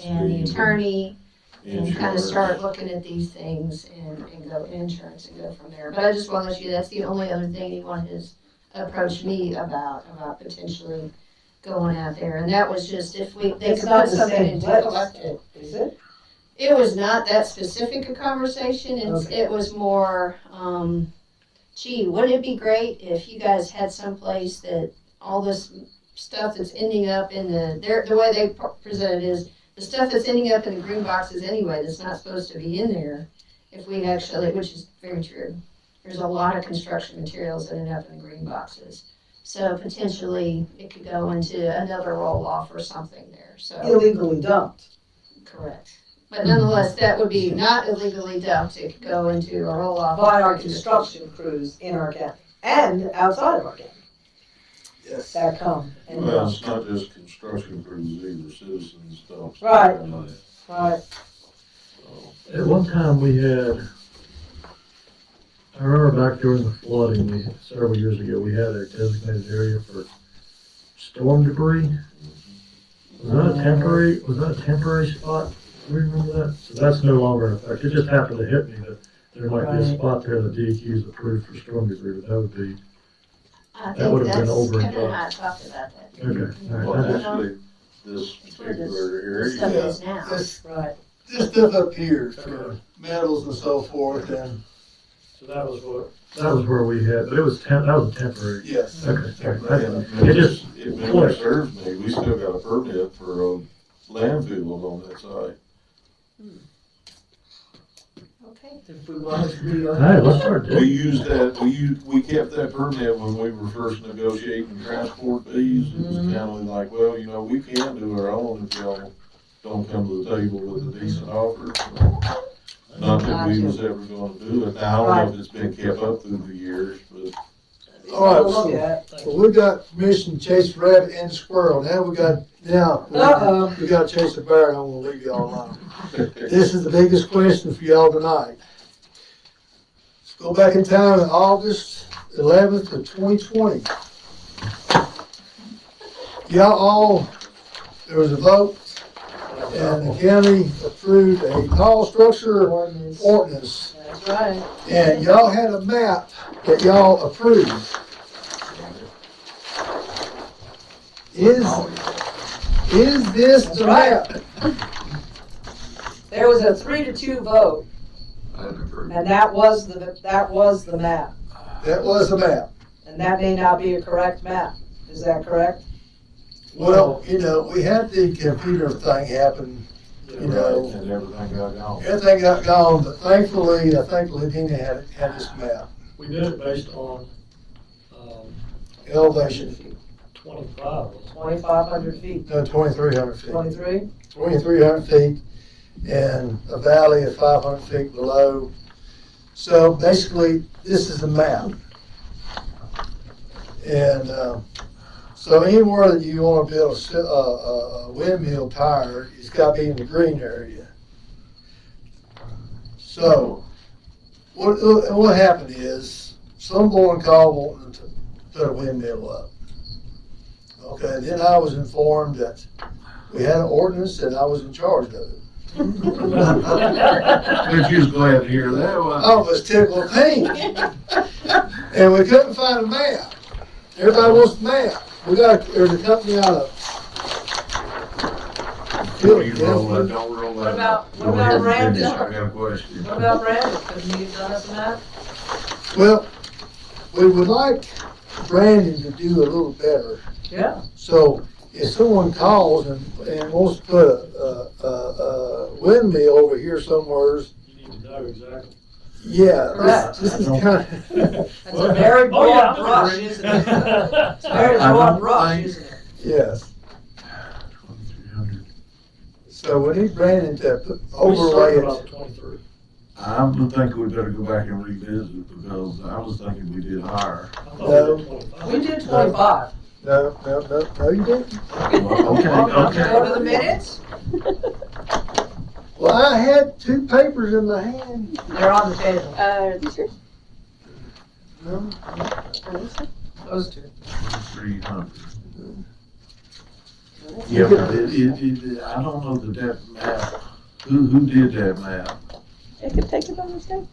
and the attorney, and kind of Insurance. start looking at these things and go insurance and go from there. But I just want to let you, that's the only other thing anyone has approached me about potentially going out there. And that was just if they It's could not put the something same in to place, collect it. is it? It was not that specific a conversation, Okay. it was more, gee, wouldn't it be great if you guys had someplace that all this stuff that's ending up in the way they present it is, the stuff that's ending up in the green boxes anyway, that's not supposed to be in there, if we actually, which is very true. There's a lot of construction materials that end up in the green boxes. So potentially, it could go into another roll-off or something there, so. Illegally dumped. Correct. But nonetheless, that would be not illegally dumped, it could go into a roll-off. By our construction crews in our county and outside of our county Yes. that come and Well, dump. it's not just construction crews either, citizens dumps. Right. So, Right. At one time, we had, I remember back during the flooding, several years ago, we had a designated area for storm debris. Was that a temporary spot? Do you remember that? So that's no longer in effect. It just happened to hit me that there might be a Right. spot there that DEQ is approved for storm debris, but that would be, I That would think have been that's, over and Kevin and I above. talked about that. okay. All right. Well, I just- actually, this It's where this particular stuff area, is now. This, Right. this stuff up here for metals and so forth, and So that was where we had, but it was that was a temporary. yes. Okay. All right. and It just, if memory serves me, we still got a permit for a landfill on that site. Okay. If we wanted to be. all right, let's start We doing. used that, we kept that permit when we were first negotiating transport fees. It was kind of like, well, you know, we can do our own if y'all don't come to the table with a decent offer. Not that we was ever gonna do it. Now, I don't know if it's been kept up through the years, but All right, Look so, at. so we got permission to chase the rabbit and the squirrel. Now we gotta chase the bear, and I'm gonna leave y'all alone. This is the biggest question for y'all tonight. Let's go back in time in August 11th of 2020. Y'all all, there was a vote, and the county approved a tall structure ordinance. That's right. And y'all had a map that y'all approved. Is this the map? There was a 3-2 vote, and that was the map. That was the map. And that may not be a correct map. Is that correct? Well, you know, we had the computer thing happen, you know, and everything got gone. everything got gone, but thankfully Dina had this map, We did it based on, elevation, 25. 2,500 feet. no, 2,300 feet. 23? 2,300 feet, and a valley of 500 feet below. So basically, this is the map. And so anywhere that you want to build a windmill tower, it's got to be in the green area. So what happened is, some boy called wanting to put a windmill up. Okay, then I was informed that we had an ordinance and I was in charge of it. But you was glad to hear that one. I was tickled pink. And we couldn't find a map. Everybody wants a map. There's a company out of. Don't roll that, don't roll that. What about Go ahead and Brandon? finish. I got a question. What about Brandon? Couldn't you have done us a map? Well, we would like Brandon to do a little better. Yeah. So if someone calls and wants to put a windmill over here somewhere, You need to know exactly. yeah, Correct. this is kind of, That's a very Oh, yeah, broad I'm brush, agreeing. isn't it? It's a very I broad don't brush, think- isn't it? yes. 2,300. So we need Brandon to We overlay started it. about 23. I would think we better go back and revisit because I was thinking we did higher. I thought No. we did 25. We did 25. No, you didn't. Okay, Go to the okay. minutes, Well, I had two papers in my hand. they're on the table. These yours? No? Those two. 300. Yeah, but I don't know that map, who did that map? It could take it by mistake.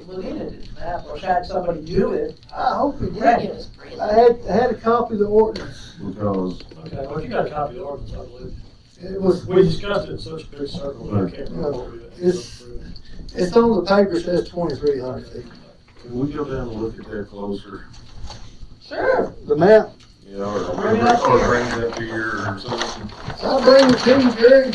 Melina did that, or had somebody do it. I hope it did. Brandon. I had a copy of the ordinance. Because, Okay, well, if you got a copy of the ordinance, I believe. It was, We discussed it in such a big circle, I can't remember what we It's- it's on the paper, says 2,300 feet. can we go down and look at that closer? Sure. The map, Yeah, or Bring it up here. bring it up here or something. I'll bring it to you, Jerry.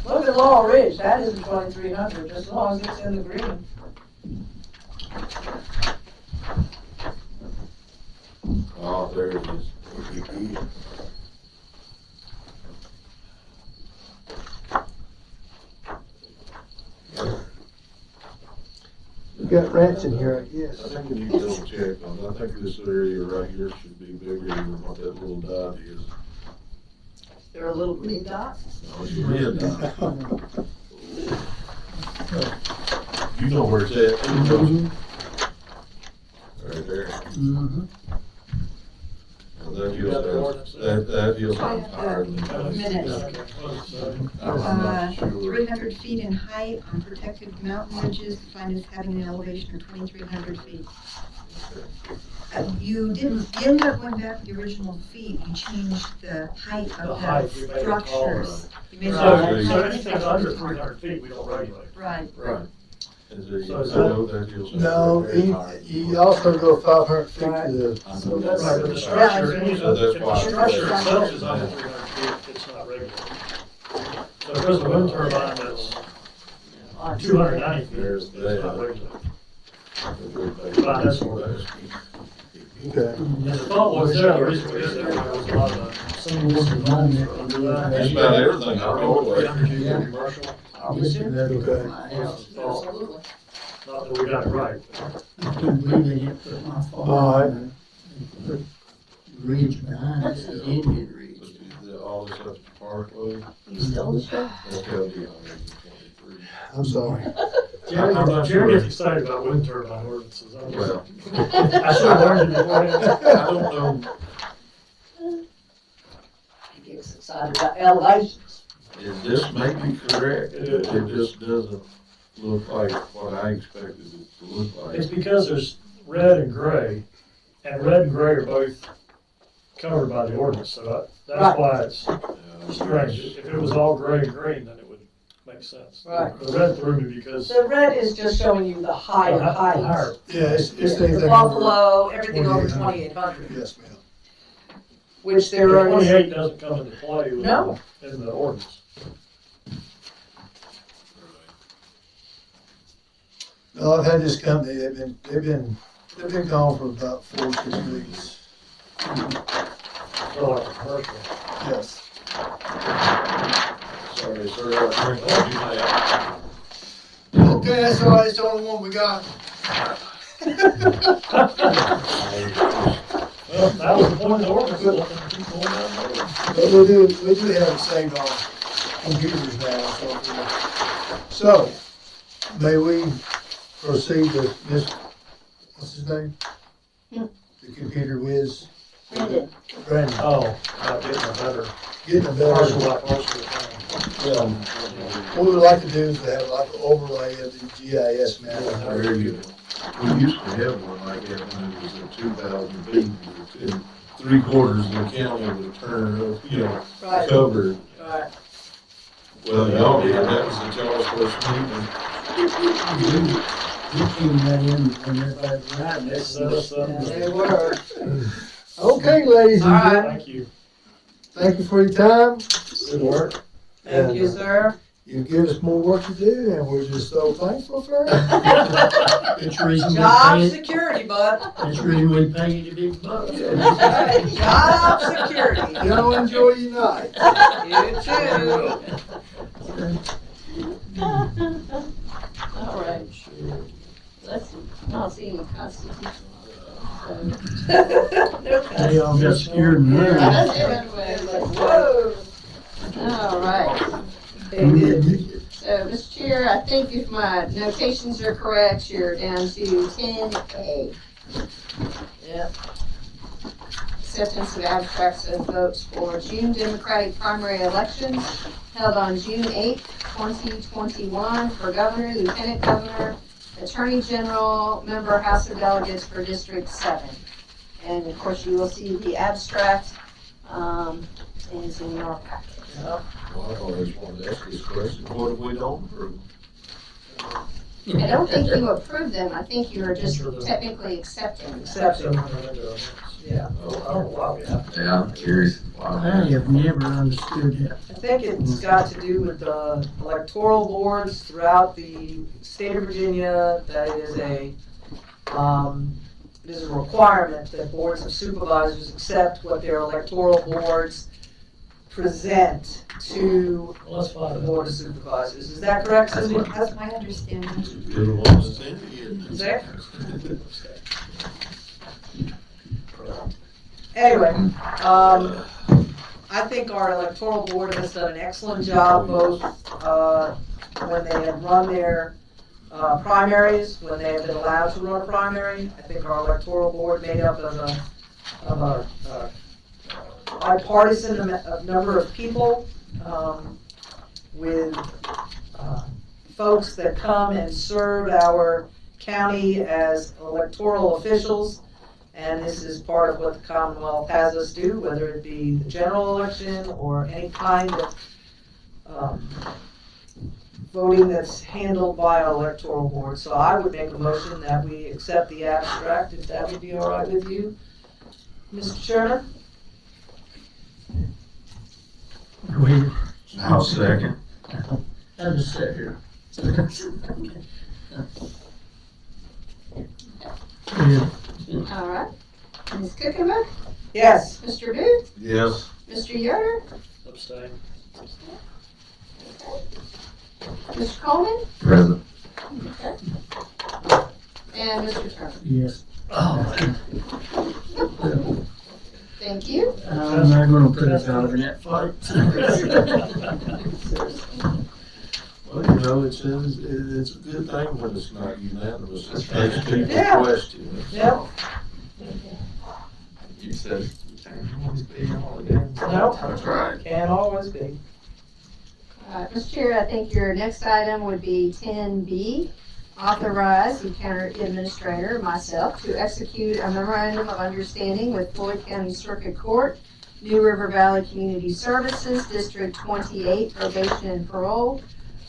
Look at Laurel Ridge, that isn't 2,300, just as long as it's in the green. Oh, there it is. We got rats in here, I guess. I think we need to double check on, I think this area right here should be bigger than what that little dot is. There are little green dots. No, it's a red dot. You know where it's at. Right there. Mhm. Well, that deal's, that deal's higher than that. Minutes. I'm not sure. 300 feet in height on protected mountain ridges, defined as having an elevation of 2,300 feet. You ended up going back to the original feet, you changed the height The of height, the we made it taller. structures. You made it So, taller. so anything under 300 feet, we don't regulate. Right. Right. Is there, So is I know that deal's. No, very high. you also go 500 feet to I the, know that's- Right, but the structure, Yeah. if So that's the why- structure itself is under 300 feet, it's not regulated. So if there's a wind turbine that's 290 feet, There's it's that. not regulated. Fine, that's all right. okay. And the thought was, yeah, the reason we did that was a lot of Some was behind it. under that. Just about everything I roll with. 300 feet in commercial, Yes, sir. Okay. was the thought. Not that we got it right. I couldn't believe they didn't put my farm. All right. and put the ridge behind it, the Indian Ridge. All this up to Parkway, You still the show? that's gotta be 123. I'm sorry. Jerry gets excited about wind turbine ordinances. Well, I should have learned it beforehand. I don't know, He gets excited about elevations. this may be correct, It is. it just doesn't look like what I expected it to look It's like. because there's red and gray are both covered by the ordinance, so Right. that's why it's Uh, strange. If it was all gray and green, then it would make sense. Right. The red threw me because The red is just showing you the higher heights. higher. Yeah, it's The anything over. Buffalo, everything over 2800. 2,800, Yes, ma'am. which The there are. 28 doesn't come into play with No. in the ordinance. No, I've had this company, they've been gone for about 4 or 6 weeks. So like a commercial. Yes. Sorry, sir, I drink all you have. Okay, that's all right, it's the only one we got. Well, that was the point of the ordinance. Let them keep going down the road. But we do have it saved on computers now, so may we proceed with this, what's his name? The computer whiz, Brandon. Brandon, Oh, not getting a better, getting a partial better. by partial. Well, what we'd like to do is to have like an overlay of the GIS map. There you go. We used to have one like that when it was at 2,000 feet, and 3/4 of the county would turn, Right. covered. Right. Well, y'all did, that was the y'all's first meeting. We came that in when everybody was riding. Yeah, they were. Okay, ladies All and right. gentlemen, Thank you. thank you for your time. Good work. Thank you, sir. You give us more work to do, and we're just so thankful for it. That's the reason we Job pay, security, bud. that's the reason we pay you the big bucks. Right. Job security. Y'all enjoy your night. You too. All right. Let's not see any constitutional. They all got scared and ran. Whoa. All right. They did. So, Mr. Chair, I think if my notations are correct, you're down to 10A. Yeah. Acceptance of abstracts of votes for June Democratic primary elections held on June 8, 2021 for governor, lieutenant governor, attorney general, member House of Delegates for District 7. And of course, you will see the abstract is in your packet. Well, I always wanted to ask this question, what if we don't approve? I don't think you approved them, I think you are just technically accepting them. Exception. Yeah. Yeah, I'm curious. I have never understood that. I think it's got to do with the electoral boards throughout the state of Virginia, that it is a requirement that boards of supervisors accept what their electoral boards present to Well, that's the fine. board of supervisors. Is that correct, Cindy? That's my understanding. Good one, Cindy, isn't it? Is that? Anyway, I think our electoral board has done an excellent job, both when they have run their primaries, when they have been allowed to run a primary. I think our electoral board, made up of a bipartisan number of people, with folks that come and serve our county as electoral officials. And this is part of what the Commonwealth has us do, whether it be the general election or any kind of voting that's handled by our electoral board. So I would make a motion that we accept the abstract, if that would be all right with you, Mr. Chairman. Go ahead. I'll second. I'll just sit here. Yeah. All right. Ms. Cookenberg, Yes. Mr. Booth, Yes. Mr. Yoder, Abstain. Mr. Coleman, Present. and Mr. Turner. Yes. Thank you. I'm not gonna put us out of that fight. Well, you know, it's a good thing when it's not unanimous, it makes people Yeah. question it. Yep. You said you can't always be all again. Nope. That's right. Can't always be. Mr. Chair, I think your next item would be 10B, authorize the county administrator, myself, to execute a memorandum of understanding with Floyd County Circuit Court, New River Valley Community Services, District 28, Probation and Parole,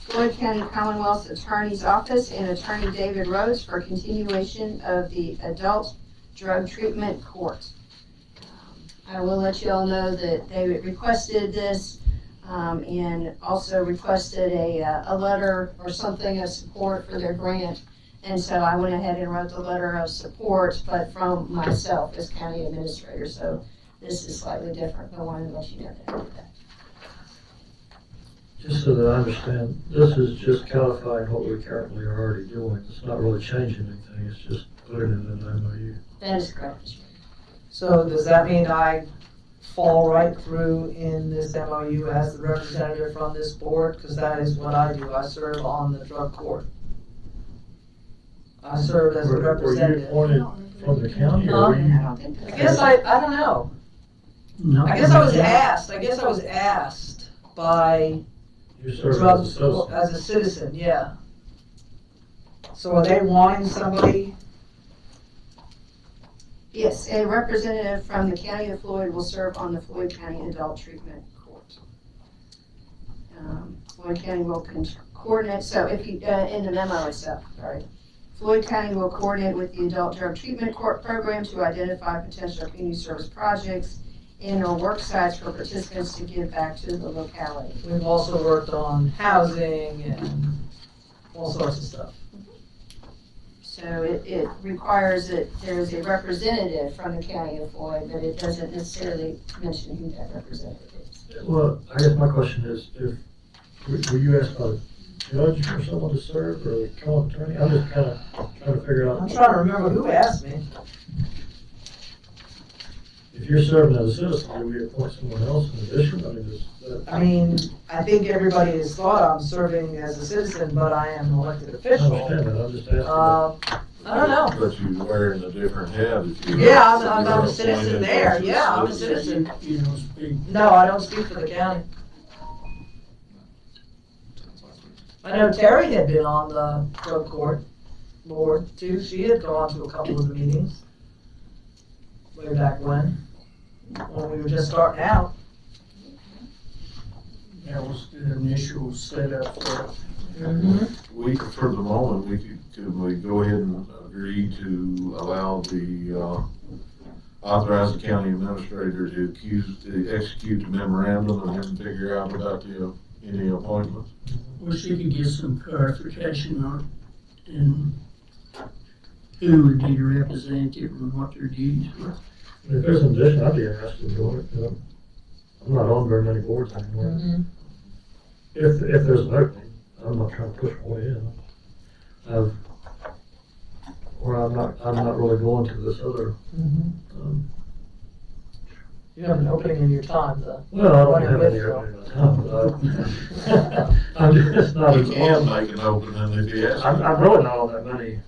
Floyd County Commonwealth's Attorney's Office, and Attorney David Rhodes for continuation of the Adult Drug Treatment Court. I will let you all know that they requested this, and also requested a letter or something of support for their grant. And so I went ahead and wrote the letter of support, but from myself as county administrator. So this is slightly different, but I wanted to let you know that I did that. Just so that I understand, this is just codifying what we currently are already doing. It's not really changing anything, it's just putting it in an MOU. That is correct, Mr. Chair. So does that mean I fall right through in this MOU as the representative from this board? Because that is what I do. I serve on the drug court. I serve as a Were you representative. appointed from the county or were I you? don't think I that's- guess I don't know. No. I guess I was asked by You serve drug, as a citizen. as a citizen, yeah. So are they wanting somebody? Yes, a representative from the county of Floyd will serve on the Floyd County Adult Treatment Court. Floyd County will coordinate, so if you, in the memo itself, sorry. Floyd County will coordinate with the Adult Drug Treatment Court Program to identify potential community service projects and/or work sites for participants to give back to the locality. We've also worked on housing and all sorts of stuff. So it requires that there's a representative from the county of Floyd, but it doesn't necessarily mention who that representative is. Well, I guess my question is, were you asked by a judge or someone to serve, or a county attorney? I'm just kind of trying to figure out. I'm trying to remember who asked me. If you're serving as a citizen, do we appoint someone else in addition? I mean, is that? I mean, I think everybody has thought I'm serving as a citizen, but I am an elected I official. understand that, I'm just asking. I don't know. But you're wearing a different hat if you. Yeah, I'm a citizen there. Yeah, I'm a citizen. You don't speak. No, I don't speak for the county. I know Terry had been on the drug court board too. She had gone to a couple of the meetings way back when we were just starting out. That was the initial setup for We, for the moment, could we go ahead and agree to allow the, authorize the county administrator to execute the memorandum and then figure out about any appointments? Well, she could get some clarification on it and who would be the representative and what their duties were. If there's an addition, I'd be interested in doing it. I'm not on very many boards anymore. If there's an opening, I'm not trying to push my way in. Or I'm not really going to this other. You have an opening in your time, though. Well, I don't have any opening in my time, but I'm just not You as can on. make an opening if you ask. I'm really not on that many.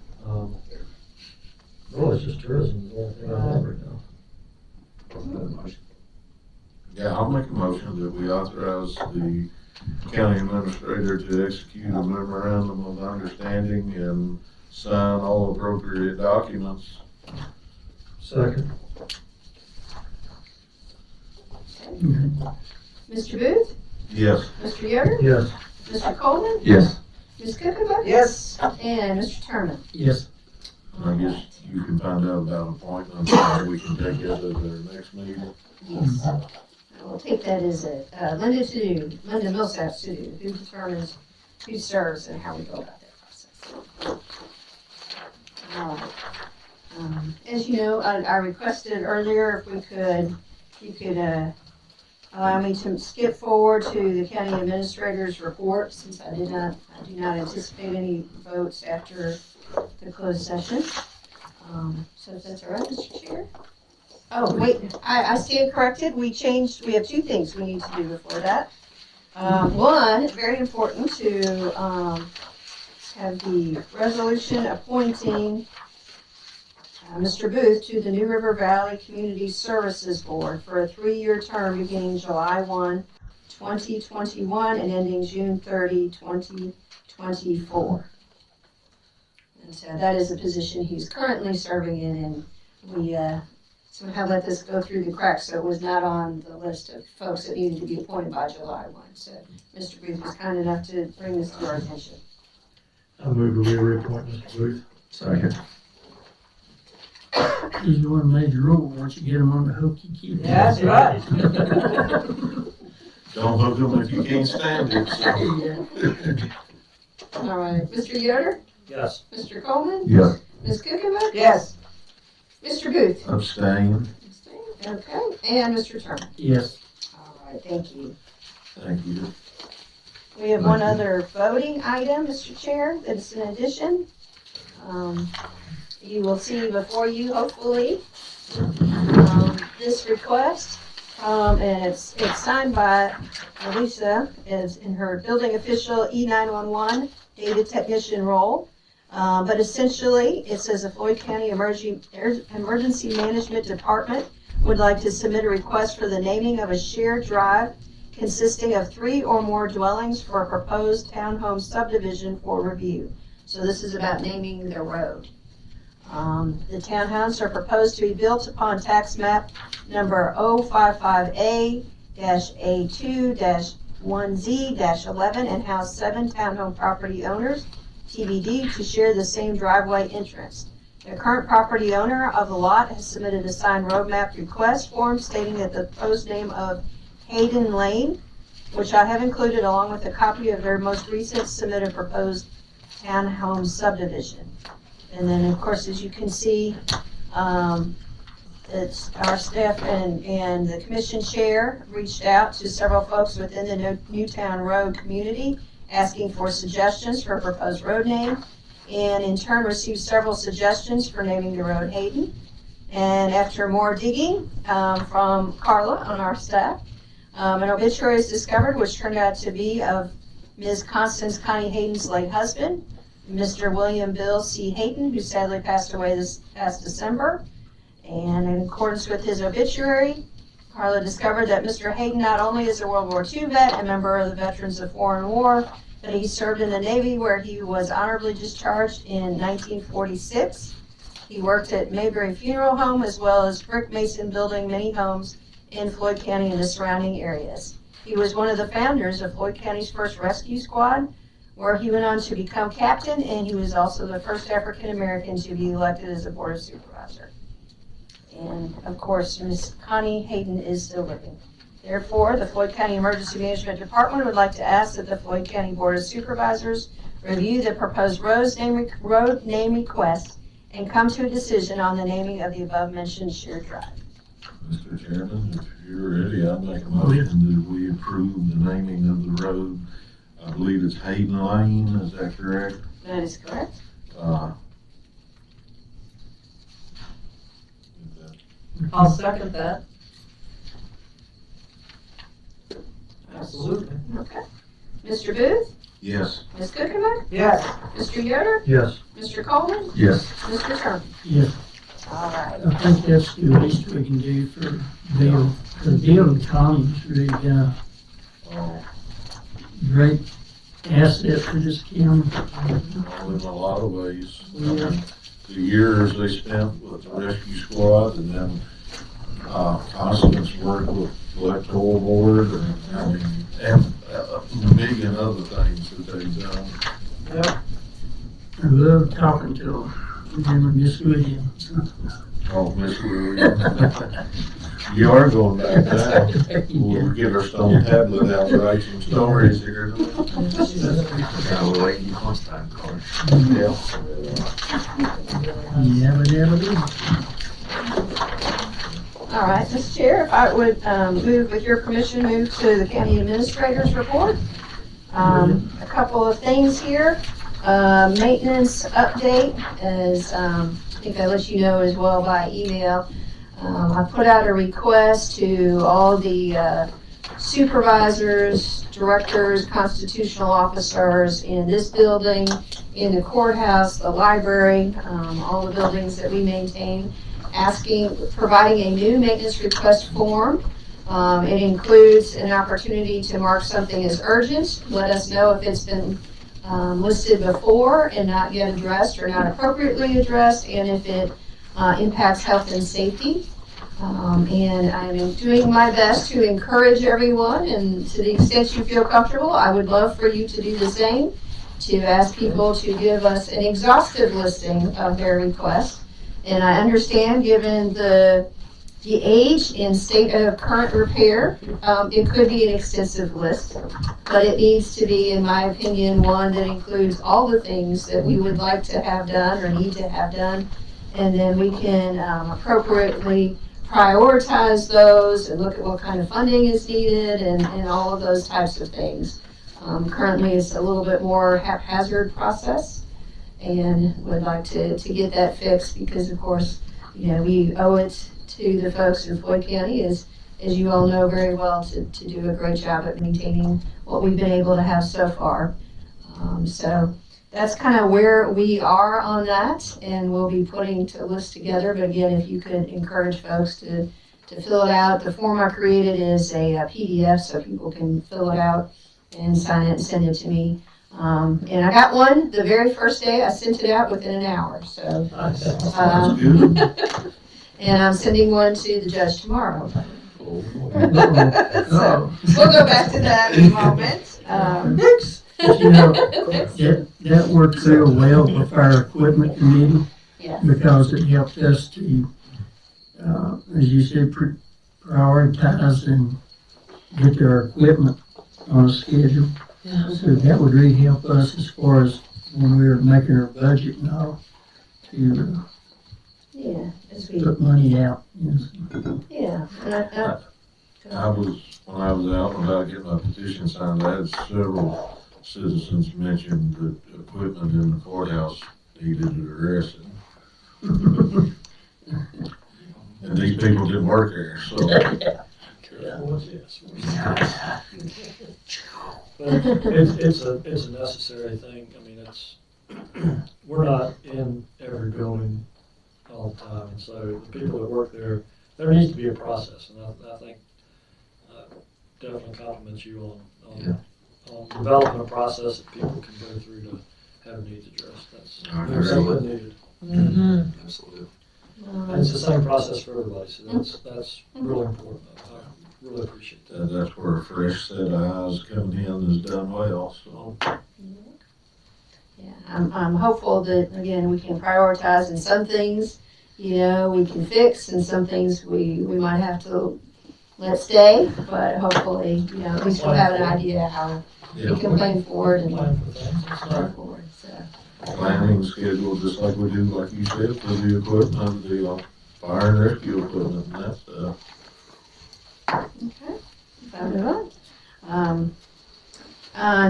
Really, it's just tourism is the only thing I have right now. Yeah, I'll make a motion that we authorize the county administrator to execute a memorandum of understanding and sign all appropriate documents. Second. Mr. Booth? Yes. Mr. Yoder? Yes. Mr. Coleman? Yes. Ms. Cookenberg? Yes. And Mr. Turman? Yes. I guess you can find out about appointments and we can take it at their next meeting. Yes. We'll take that as Linda Millsap's to do, who determines who serves and how we go about that process. As you know, I requested earlier if you could allow me to skip forward to the county administrator's report, since I do not anticipate any votes after the closed session. So if that's all right, Mr. Chair? Oh, wait, I stand corrected. We have two things we need to do before that. One, very important, to have the resolution appointing Mr. Booth to the New River Valley Community Services Board for a 3-year term beginning July 1, 2021 and ending June 30, 2024. And so that is the position he's currently serving in, and we somehow let this go through the cracks, so it was not on the list of folks that needed to be appointed by July 1. So Mr. Booth was kind enough to bring this to our attention. I move that we reappoint Mr. Booth. Second. He's the one made the rule. Once you get him on the hook, you keep him. That's right. Don't hook them if you can't stand it, so. All right, Mr. Yoder? Yes. Mr. Coleman? Yeah. Ms. Cookenberg? Yes. Mr. Booth? Abstain. Okay, and Mr. Turner? Yes. All right, thank you. Thank you. We have one other voting item, Mr. Chair, that's an addition. You will see before you, hopefully, this request. And it's signed by Lisa as in her building official E911 data technician role. But essentially, it says the Floyd County Emergency Management Department would like to submit a request for the naming of a shared drive consisting of 3 or more dwellings for a proposed townhome subdivision for review. So this is about naming the road. The townhomes are proposed to be built upon tax map number 055A-A2- 1Z-11 and house 7 townhome property owners, TBD, to share the same driveway entrance. The current property owner of the lot has submitted a signed roadmap request form stating that the proposed name of Hayden Lane, which I have included along with a copy of their most recent submitted proposed townhome subdivision. And then, of course, as you can see, it's our staff and the commission chair reached out to several folks within the Newtown Road community asking for suggestions for a proposed road name, and in turn received several suggestions for naming the road Hayden. And after more digging from Carla on our staff, an obituary is discovered which turned out to be of Ms. Constance Connie Hayden's late husband, Mr. William Bill C. Hayden, who sadly passed away this past December. And in accordance with his obituary, Carla discovered that Mr. Hayden not only is a World War II vet and member of the Veterans of Foreign War, but he served in the Navy where he was honorably discharged in 1946. He worked at Mayberry Funeral Home as well as brick mason building many homes in Floyd County and the surrounding areas. He was one of the founders of Floyd County's first rescue squad, where he went on to become captain, and he was also the first African American to be elected as a board of supervisor. And of course, Ms. Connie Hayden is still living. Therefore, the Floyd County Emergency Management Department would like to ask that the Floyd County Board of Supervisors review the proposed road name request and come to a decision on the naming of the above-mentioned shared drive. Mr. Chairman, if you're ready, I'd make a motion that we approve the naming of the road. I believe it's Hayden Lane, is that correct? That is correct. I'll second that. Absolutely. Okay. Mr. Booth? Yes. Ms. Cookinger? Yes. Mr. Yoder? Yes. Mr. Coleman? Yes. Mr. Sherman? Yeah, All right. I think that's the least we can do for Bill. Because Bill and Connie's really been a great asset for this county. In a lot of ways. Yeah. The years they spent with the rescue squad, and then Constance worked with electoral board, and a million other things that they've done. Yep. I love talking to him. Remember Miss Williams. Oh, Miss Williams. You are going back now. We'll get our stone tablet out and write some stories here. Yeah, we're waiting for constant card. Yeah. Never do. All right, Mr. Chair, if I would move, with your permission, move to the county administrator's report. A couple of things here. Maintenance update, as I think I let you know as well by email. I put out a request to all the supervisors, directors, constitutional officers in this building, in the courthouse, the library, all the buildings that we maintain, providing a new maintenance request form. It includes an opportunity to mark something as urgent, let us know if it's been listed before and not yet addressed or not appropriately addressed, and if it impacts health and safety. And I'm doing my best to encourage everyone, and to the extent you feel comfortable, I would love for you to do the same, to ask people to give us an exhaustive listing of their requests. And I understand, given the age and state of current repair, it could be an extensive list, but it needs to be, in my opinion, one that includes all the things that we would like to have done or need to have done, and then we can appropriately prioritize those and look at what kind of funding is needed and all of those types of things. Currently, it's a little bit more haphazard process, and would like to get that fixed because, of course, we owe it to the folks in Floyd County, as you all know very well, to do a great job at maintaining what we've been able to have so far. So that's kind of where we are on that, and we'll be putting a list together. But again, if you could encourage folks to fill it out. The form I created is a PDF, so people can fill it out and sign it and send it to me. And I got one the very first day. I sent it out within an hour. So, Sounds good. and I'm sending one to the judge tomorrow. So, we'll go back to that in a moment. But you know, that worked real well with our equipment committee Yes. because it helped us to, as you said, prioritize and get our equipment on a schedule. So that would really help us as far as when we were making our budget and all, to Yeah, as we, put money out. yeah. And I was, when I was out and about getting my petition signed, I had several citizens mention that equipment in the courthouse needed addressing. And these people didn't work there, so. But it's a necessary thing. I mean, we're not in every building all the time, and so the people that work there needs to be a process, and I think definitely compliments you on developing a process that people can go through to have needs addressed. That's something needed. Absolutely. And it's the same process for everybody, so that's really important. I really appreciate that. That's where a fresh set of eyes coming in is done well, so. Yeah, I'm hopeful that, again, we can prioritize, and some things, we can fix, and some things we might have to let stay, but hopefully, at least we'll have an idea how we can plan forward and Plan for things. That's plan right. forward, so. Planning schedule, just like we do, like you said, for the equipment, the fire and rescue equipment and that stuff. Okay, moving on.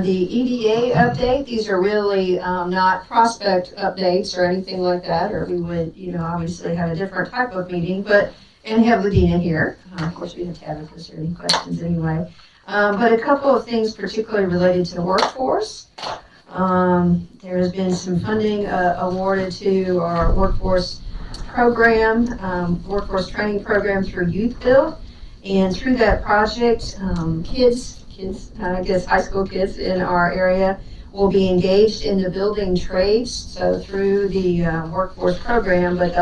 The EDA update, these are really not prospect updates or anything like that, or we would, obviously have a different type of meeting, and have Ladina here. Of course, we have to have if there's any questions anyway. But a couple of things particularly related to the workforce. There has been some funding awarded to our workforce program, workforce training program through Youth Build. And through that project, kids, I guess high school kids in our area will be engaged in the building trades. So through the workforce program, but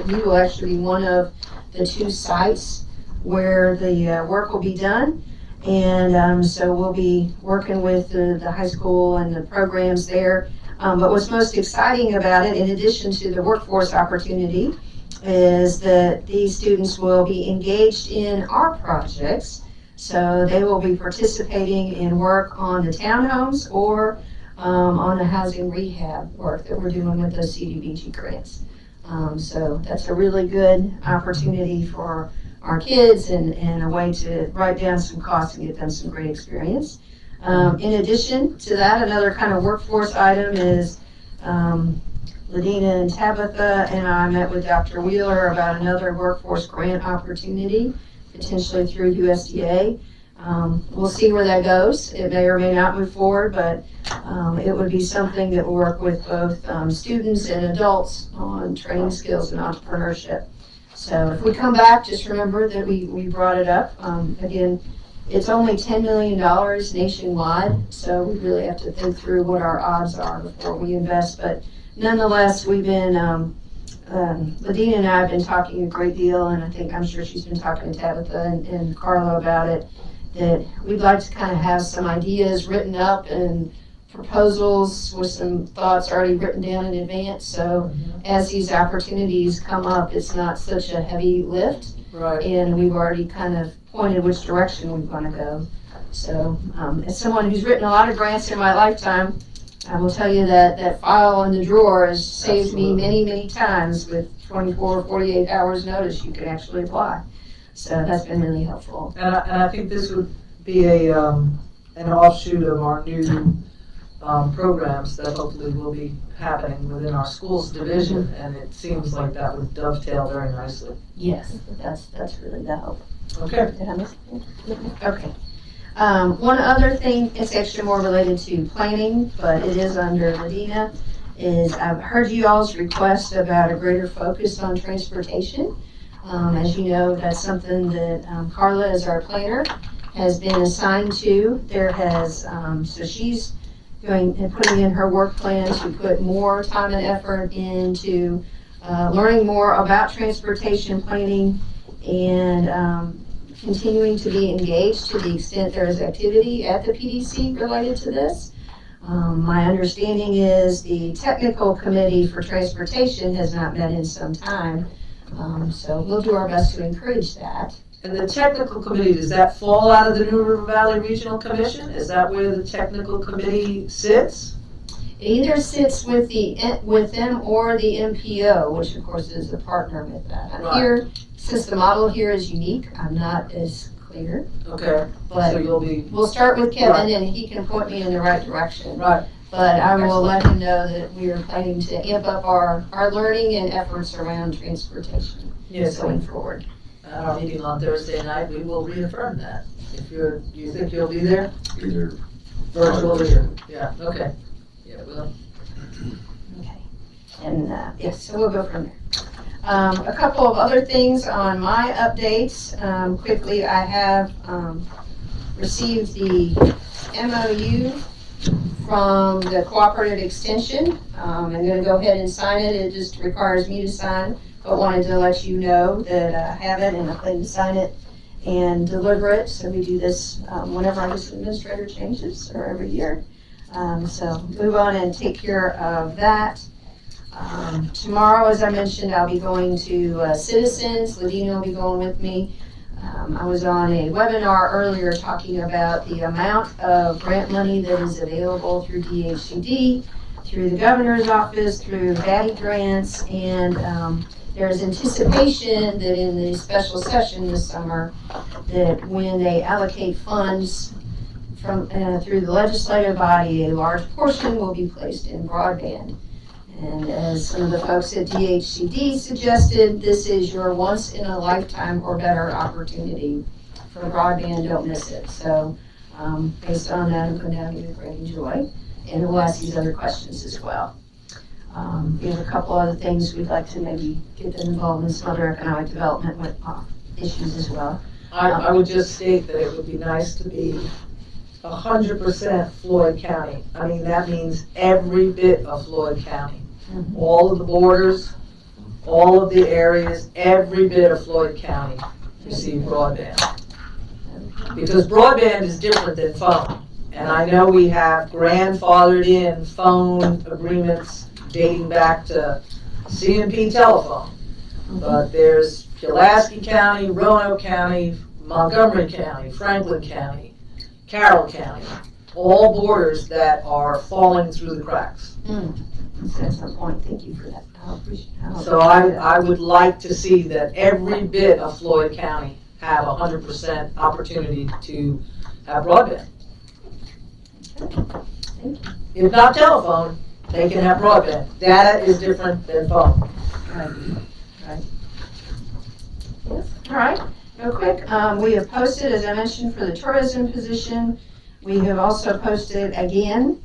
we will actually be one of the 2 sites where the work will be done. And so we'll be working with the high school and the programs there. But what's most exciting about it, in addition to the workforce opportunity, is that these students will be engaged in our projects. So they will be participating in work on the townhomes or on the housing rehab work that we're doing with those CDBG grants. So that's a really good opportunity for our kids and a way to write down some costs and get them some great experience. In addition to that, another kind of workforce item is Ladina and Tabitha and I met with Dr. Wheeler about another workforce grant opportunity, potentially through USDA. We'll see where that goes. It may or may not move forward, but it would be something that will work with both students and adults on training skills and entrepreneurship. So if we come back, just remember that we brought it up. Again, it's only $10 million nationwide, so we really have to think through what our odds are before we invest. But nonetheless, we've been, Ladina and I have been talking a great deal, and I'm sure she's been talking to Tabitha and Carlo about it, that we'd like to kind of have some ideas written up and proposals with some thoughts already written down in advance. So as these opportunities come up, it's not such a heavy lift. Right. And we've already kind of pointed which direction we want to go. So as someone who's written a lot of grants in my lifetime, I will tell you that file in the drawer has saved me many, many times. With 24 or 48 hours notice, you can actually apply. So that's been really helpful. And I think this would be an offshoot of our new programs that hopefully will be happening within our schools division, and it seems like that would dovetail very nicely. Yes, that's really the hope. Okay. Did I miss anything? Okay. One other thing, it's actually more related to planning, but it is under Ladina, is I've heard you all's request about a greater focus on transportation. As you know, that's something that Carla, as our planner, has been assigned to. So she's going and putting in her work plan to put more time and effort into learning more about transportation planning and continuing to be engaged to the extent there is activity at the PDC related to this. My understanding is the technical committee for transportation has not met in some time, so we'll do our best to encourage that. And the technical committee, does that fall out of the New River Valley Regional Commission? Is that where the technical committee sits? It either sits with them or the MPO, which of course is a partner with that. I'm Right. here, since the model here is unique, I'm not as clear, Okay, so but you'll be, we'll start with Kevin Right. and he can point me in the right direction. right, But I will let him know that we are planning to amp up our learning and efforts around transportation yes, going forward. at our meeting on Thursday night, we will reaffirm that. If you think you'll be there? Either Virtually, yeah, okay. Yeah, well, Okay. And, yes, so we'll go from there. A couple of other things on my updates. Quickly, I have received the MOU from the Cooperative Extension. I'm gonna go ahead and sign it. It just requires me to sign, but wanted to let you know that I have it and I plan to sign it and deliver it. So we do this whenever I get administrator changes or every year. So move on and take care of that. Tomorrow, as I mentioned, I'll be going to Citizens. Ladina will be going with me. I was on a webinar earlier talking about the amount of grant money that is available through DHCD, through the governor's office, through VADI grants, and there's anticipation that in the special session this summer, that when they allocate funds from through the legislative body, a large portion will be placed in broadband. And as some of the folks at DHCD suggested, this is your once in a lifetime or better opportunity for broadband. Don't miss it. So based on that, I'm going down to great enjoy, and we'll ask these other questions as well. We have a couple other things we'd like to maybe get them involved in some other economic development with issues as well. I would just state that it would be nice to be 100% Floyd County. I mean, that means every bit of Floyd County. All of the borders, all of the areas, every bit of Floyd County receive broadband. Because broadband is different than phone. And I know we have grandfathered in phone agreements dating back to CMP telephone. But there's Pulaski County, Roanoke County, Montgomery County, Franklin County, Carroll County, all borders that are falling through the cracks. That's a point. Thank you for that. I appreciate that. So I would like to see that every bit of Floyd County have 100% opportunity to have broadband. If not telephone, they can have broadband. Data is different than phone. Right. Yes. All right. Real quick, we have posted, as I mentioned, for the tourism position. We have also posted again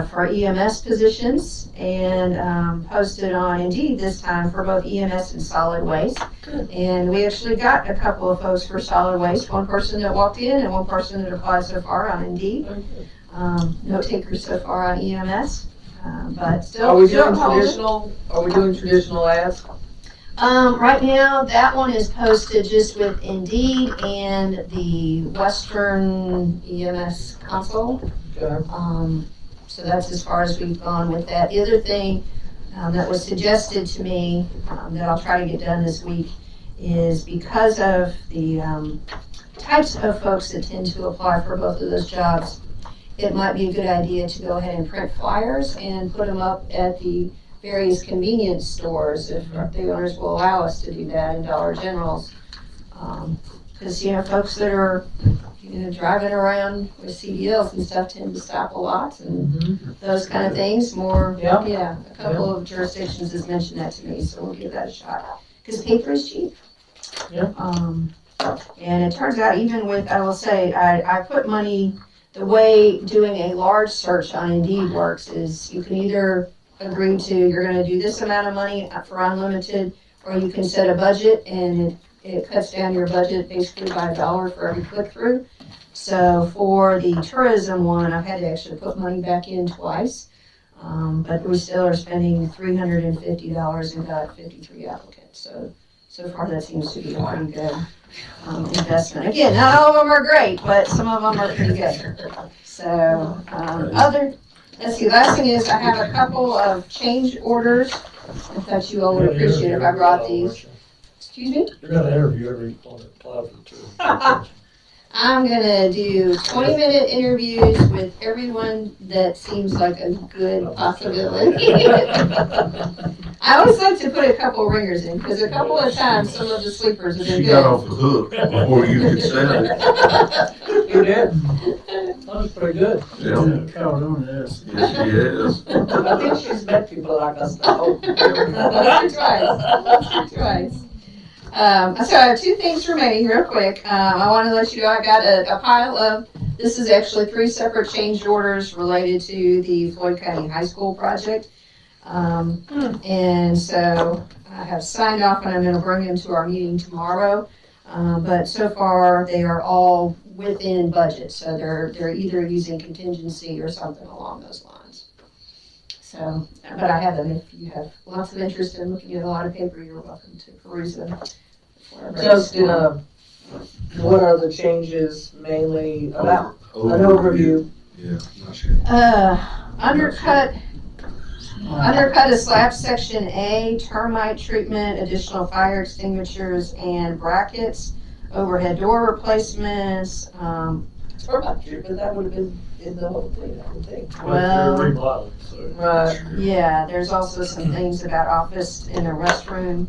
for EMS positions, and posted on Indeed this time for both EMS and solid waste. Good. And we actually got a couple of folks for solid waste, one person that walked in and one person that applied so far on Indeed. No takers so far on EMS, but still. Are we doing traditional ads? Right now, that one is posted just with Indeed and the Western EMS console. Okay. So that's as far as we've gone with that. The other thing that was suggested to me that I'll try to get done this week is because of the types of folks that tend to apply for both of those jobs, it might be a good idea to go ahead and print flyers and put them up at the various convenience stores if the owners will allow us to do that, in Dollar Generals. Because, folks that are driving around with CDLs and stuff tend to stop a lot and those kind of things. A couple of jurisdictions has mentioned that to me, so we'll give that a shot. Because paper is cheap. Yeah. And it turns out, even with, I will say, I put money, the way doing a large search on Indeed works is you can either agree to, you're going to do this amount of money for unlimited, or you can set a budget and it cuts down your budget basically by $1 for every click through. So for the tourism one, I've had to actually put money back in twice, but we still are spending $350 and got 53 applicants. So so far that seems to be a pretty good investment. Again, not all of them are great, but some of them are pretty good. So, let's see, last thing is I have a couple of change orders. I thought you all would appreciate if I brought these. Excuse me? You're gonna interview everyone that applied for the tour. I'm gonna do 20-minute interviews with everyone that seems like a good possibility. I always like to put a couple ringers in, because a couple of times some of the sleepers have been She got good. off the hook before you could say it. You did. That was pretty good. Yeah. Caught on to this. Yes, she is. I think she's met people like us now. Once or twice. So I have two things remaining real quick. I want to let you know I got a pile of, this is actually 3 separate change orders related to the Floyd County High School project. And so I have signed off and I'm going to bring them to our meeting tomorrow. But so far they are all within budget. So they're either using contingency or something along those lines. So, but I have them. If you have lots of interest in looking at a lot of paper, you're welcome to peruse them. Just what are the changes mainly about? An overview. Yeah, not sure. Undercut is slab section A, termite treatment, additional fire extinguishers and brackets, overhead door replacements. Termite treatment, that would have been in the whole thing, I would think. Well, They're remodeling, so. Right, yeah, there's also some things about office and a restroom,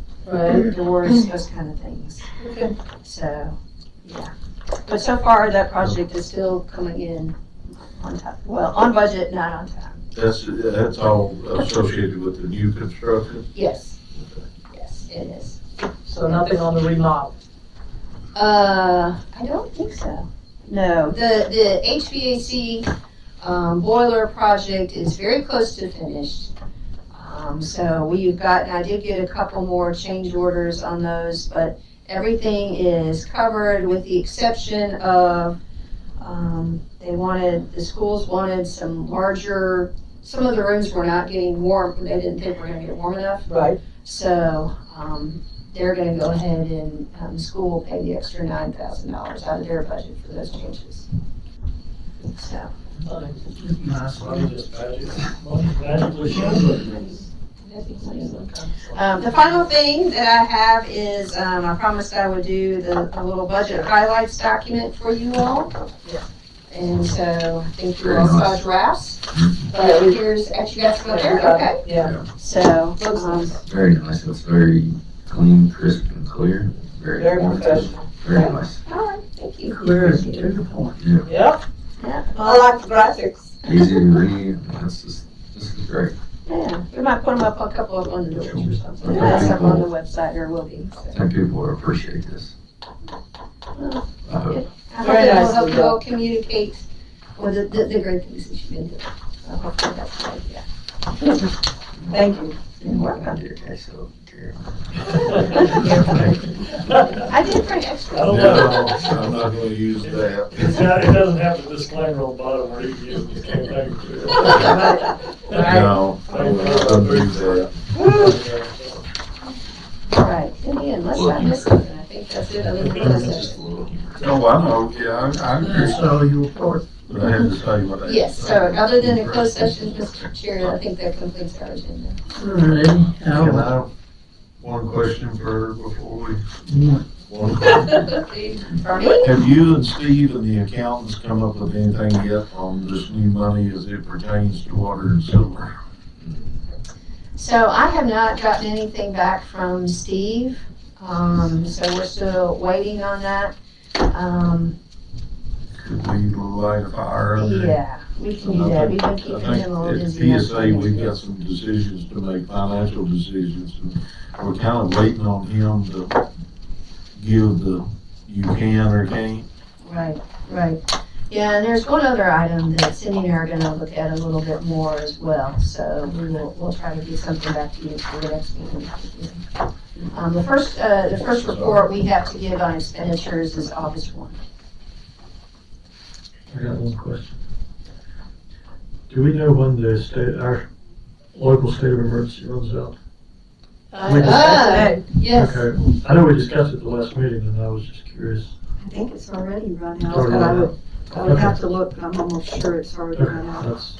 doors, those kind of things. okay. So, yeah. But so far, that project is still coming in on time. Well, on budget, not on time. That's all associated with the new construction? Yes. Yes, it is. So nothing on the remodel. I don't think so. No, the HVAC boiler project is very close to finished. So I did get a couple more change orders on those, but everything is covered with the exception of, the schools wanted some larger, some of the rooms were not getting warm, they didn't think were gonna get warm enough. Right. So, they're gonna go ahead and, the school will pay the extra $9,000 out of their budget for those changes. So, Nice. Probably just magically shows the final thing that I have is, I promised I would do the little budget highlights document for you all. Yeah. And so I think you all saw drafts, but here's, actually got some up there, okay? Yeah. So, Very nice. It's very clean, crisp, and clear. Very Very informative. professional. Very nice. all right, thank you. Clear and to the point. Yep, Yeah, I like the graphics. Easy to read. This is great. yeah, we might put them up, a couple of on the doors or something. Okay. That's up on the website, or will be. I So. think people will appreciate this. I hope. I hope Very it will nice help to you all communicate with the great things that you've been doing. So hopefully that's right, yeah. Thank you. You're welcome. Okay, so, Gary. I did bring extra. I don't No, know. I'm not gonna use that. It doesn't have the disclaimer on the bottom where you just came back to it. No, I'm not gonna use that. All right, in the end, unless I missed something, I think that's it, other than closed Just a session. little. No, I know, yeah, I agree, So you report. but I had to say what I. Yes, so other than the closed session, Mr. Chair, I think that completes our agenda. Alrighty. Can Now, I, one question before we, you- one question. For me? Have you and Steve and the accountants come up with anything yet on this new money as it pertains to water and sewer? So I have not gotten anything back from Steve, so we're still waiting on that. Could we light a fire under it? Yeah, we can do that, we've been keeping him a little I busy. think at PSA, we've got some decisions to make, financial decisions, and we're kind of waiting on him to give the you can or can't. Right, right. Yeah, and there's one other item that Cindy and I are gonna look at a little bit more as well, so we'll try to get something back to you for the next meeting. The first report we have to give on expenditures is August 1. I got one question. Do we know when our local state of emergency runs out? Yes. Okay, I know we discussed it at the last meeting, and I was just curious. I think it's already run out, Already but I run would, I would have to look, but I'm almost sure it's already Okay, run out. that's,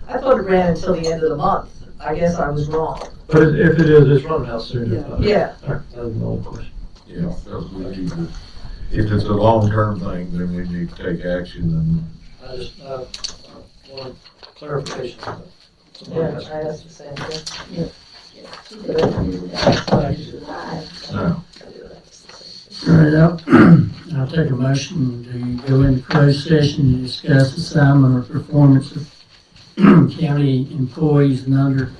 I thought it ran until the end of the month. I guess I was wrong. but if it is, it's running out soon. Yeah. That was my only question. Yeah, because we need to, if it's a long-term thing, then we need to take action I just, want clarification. Yeah, I asked the same thing. and, no. All right, I'll take a motion to go into closed session to discuss assignment or performance of county employees and under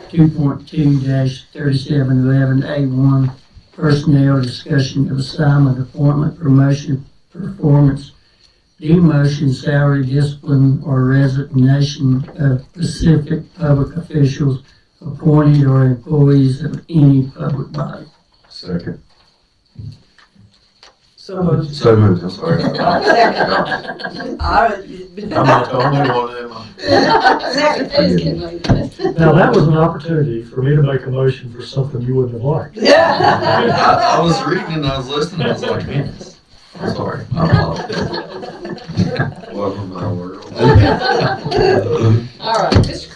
2.2-3711A1 personnel discussion of assignment, appointment, promotion, performance, demotion, salary, discipline, or resignation of specific public officials appointed or employees of any public body. Second. So moved. So moved, I'm sorry. Second. I'm not the only one in my. It's getting late. Now, that was an opportunity for me to make a motion for something you wouldn't have liked. I was reading and I was listening, I was like, man, I'm sorry. I apologize. Welcome to my world. All right, Mr.